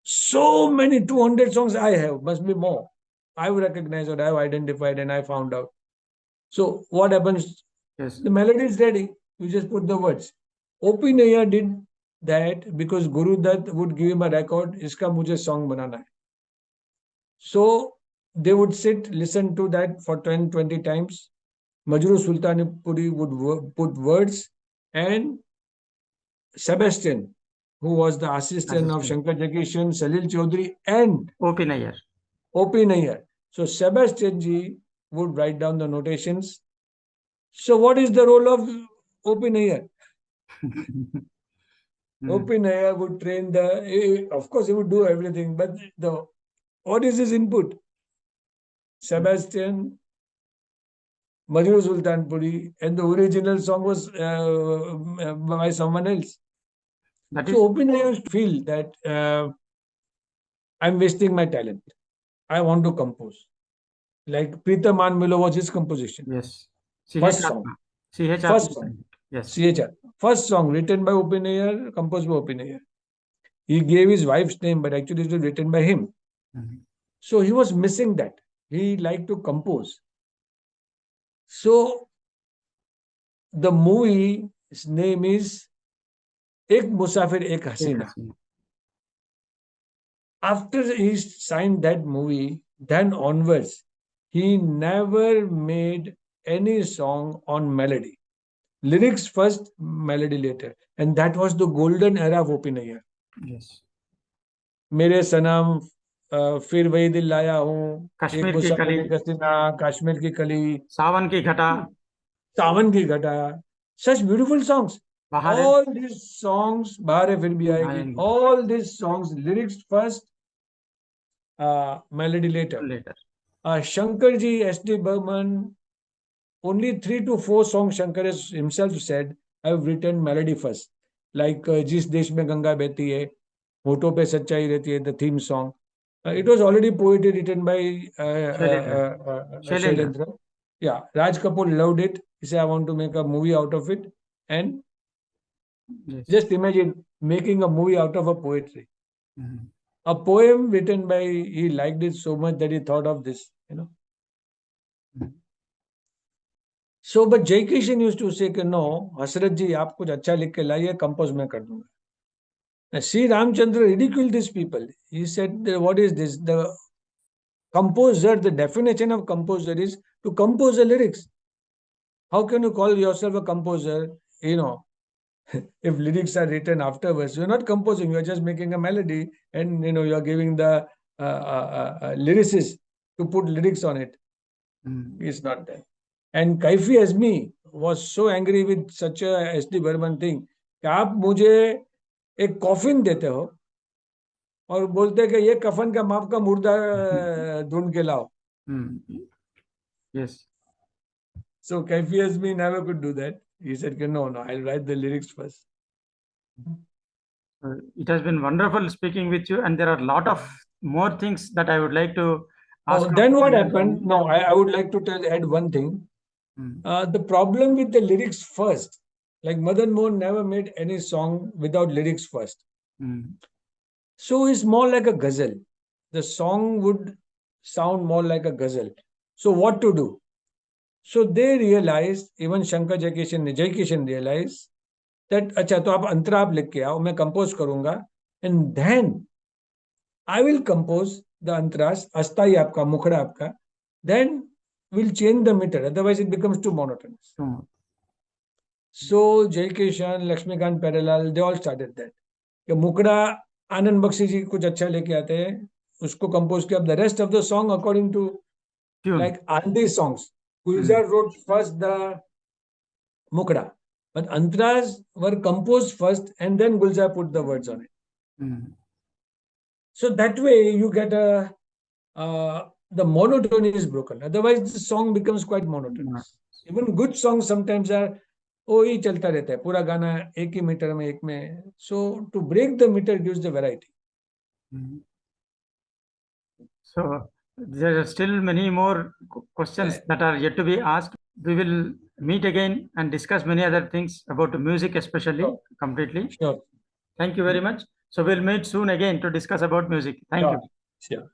So many 200 songs I have, must be more. I've recognized or I've identified and I found out. So what happens? Yes. The melody is ready. You just put the words. O.P. Nayyar did that because Guru Dutt would give him a record. Iska mujhe song banana hai. So they would sit, listen to that for 10, 20 times. Majru Sultanpuri would put words, and Sebastian, who was the assistant of Shankar Jagishan, Salil Chaudhary, and O.P. Nayyar. O.P. Nayyar. So Sebastian ji would write down the notations. So what is the role of O.P. Nayyar? O.P. Nayyar would train of course he would do everything, but what is his input? Sebastian, Majru Sultanpuri, and the original song was by someone else. So O.P. Nayyar used to feel that I'm wasting my talent. I want to compose. Like Prita Man Milo was his composition. Yes. First song. First song. Yes. CHR. First song written by O.P. Nayyar, composed by O.P. Nayyar. He gave his wife's name, but actually it was written by him. So he was missing that. He liked to compose. So the movie's name is Ek Musafir Ek Hasina. After he signed that movie, then onwards, he never made any song on melody. Lyrics first, melody later. And that was the golden era of O.P. Nayyar. Yes. मेरे सनम, फिर वही दिल लाया हूँ, कश्मीर एक की कली, हसीना, कश्मीर की कली, सावन की घटा, सावन की घटा. Such beautiful songs. All these songs, बाहर है फिर भी आएगी. All these songs, lyrics first, melody later. Shankar ji, S.D. Burman, only 3 to 4 songs Shankar has himself said have written melody first. Like जिस देश में गंगा बहती है, होठों पे सच्चाई रहती है, the theme song. It was already poetry written by Shailendra. Yeah, Raj Kapoor loved it. He said, I want to make a movie out of it. And just imagine making a movie out of a poetry. A poem written by, he liked it so much that he thought of this. So, but Jai Kishan used to say, no, Hasrat ji, aap kuch acha likh ke laiye, compose main kar dunga. Sri Ramchandra ridiculed these people. He said, what is this? The composer, the definition of composer is to compose the lyrics. How can you call yourself a composer? If lyrics are written afterwards, you're not composing, you're just making a melody and you're giving the lyricist to put lyrics on it. It's not that. And Kaifi Azmi was so angry with such a S.D. Burman thing कि आप मुझे एक coffin देते हो और बोलते कि ये कफन का माप का मुर्दा ढूंढ के लाओ. Yes. So Kaifi Azmi never could do that. He said, no, I'll write the lyrics first. It has been wonderful speaking with you, and there are a lot of more things that I would like to ask. Oh, then what happened? No, I would like to add one thing. The problem with the lyrics first, like Madan Mohan never made any song without lyrics first. So it's more like a ghazal. The song would sound more like a ghazal. So what to do? So they realized, even Shankar Jaikishan realized that अच्छा तो आप अंतरा आप लिख के आओ, मैं compose करूंगा, and then I will compose the antras, अस्थाई आपका, मुखड़ा आपका, then we'll change the meter, otherwise it becomes too monotonous. So Jaikishan, Lakshmikant Parallel, they all started that. कि मुखड़ा आनंद बख्शी जी कुछ अच्छा लेके आते हैं, उसको कंपोज किया. The rest of the song according to like Andi songs. Gulzar wrote first the Mukda, but Antras were composed first and then Gulzar put the words on it. So that way you get the monotony is broken. Otherwise the song becomes quite monotonous. Even good songs sometimes are वो ही चलता रहता है, पूरा गाना एक ही metre में, एक में. So to break the meter gives the variety. So there are still many more questions that are yet to be asked. We will meet again and discuss many other things about music, especially completely. Sure. Thank you very much. So we'll meet soon again to discuss about music. Thank you. Sure.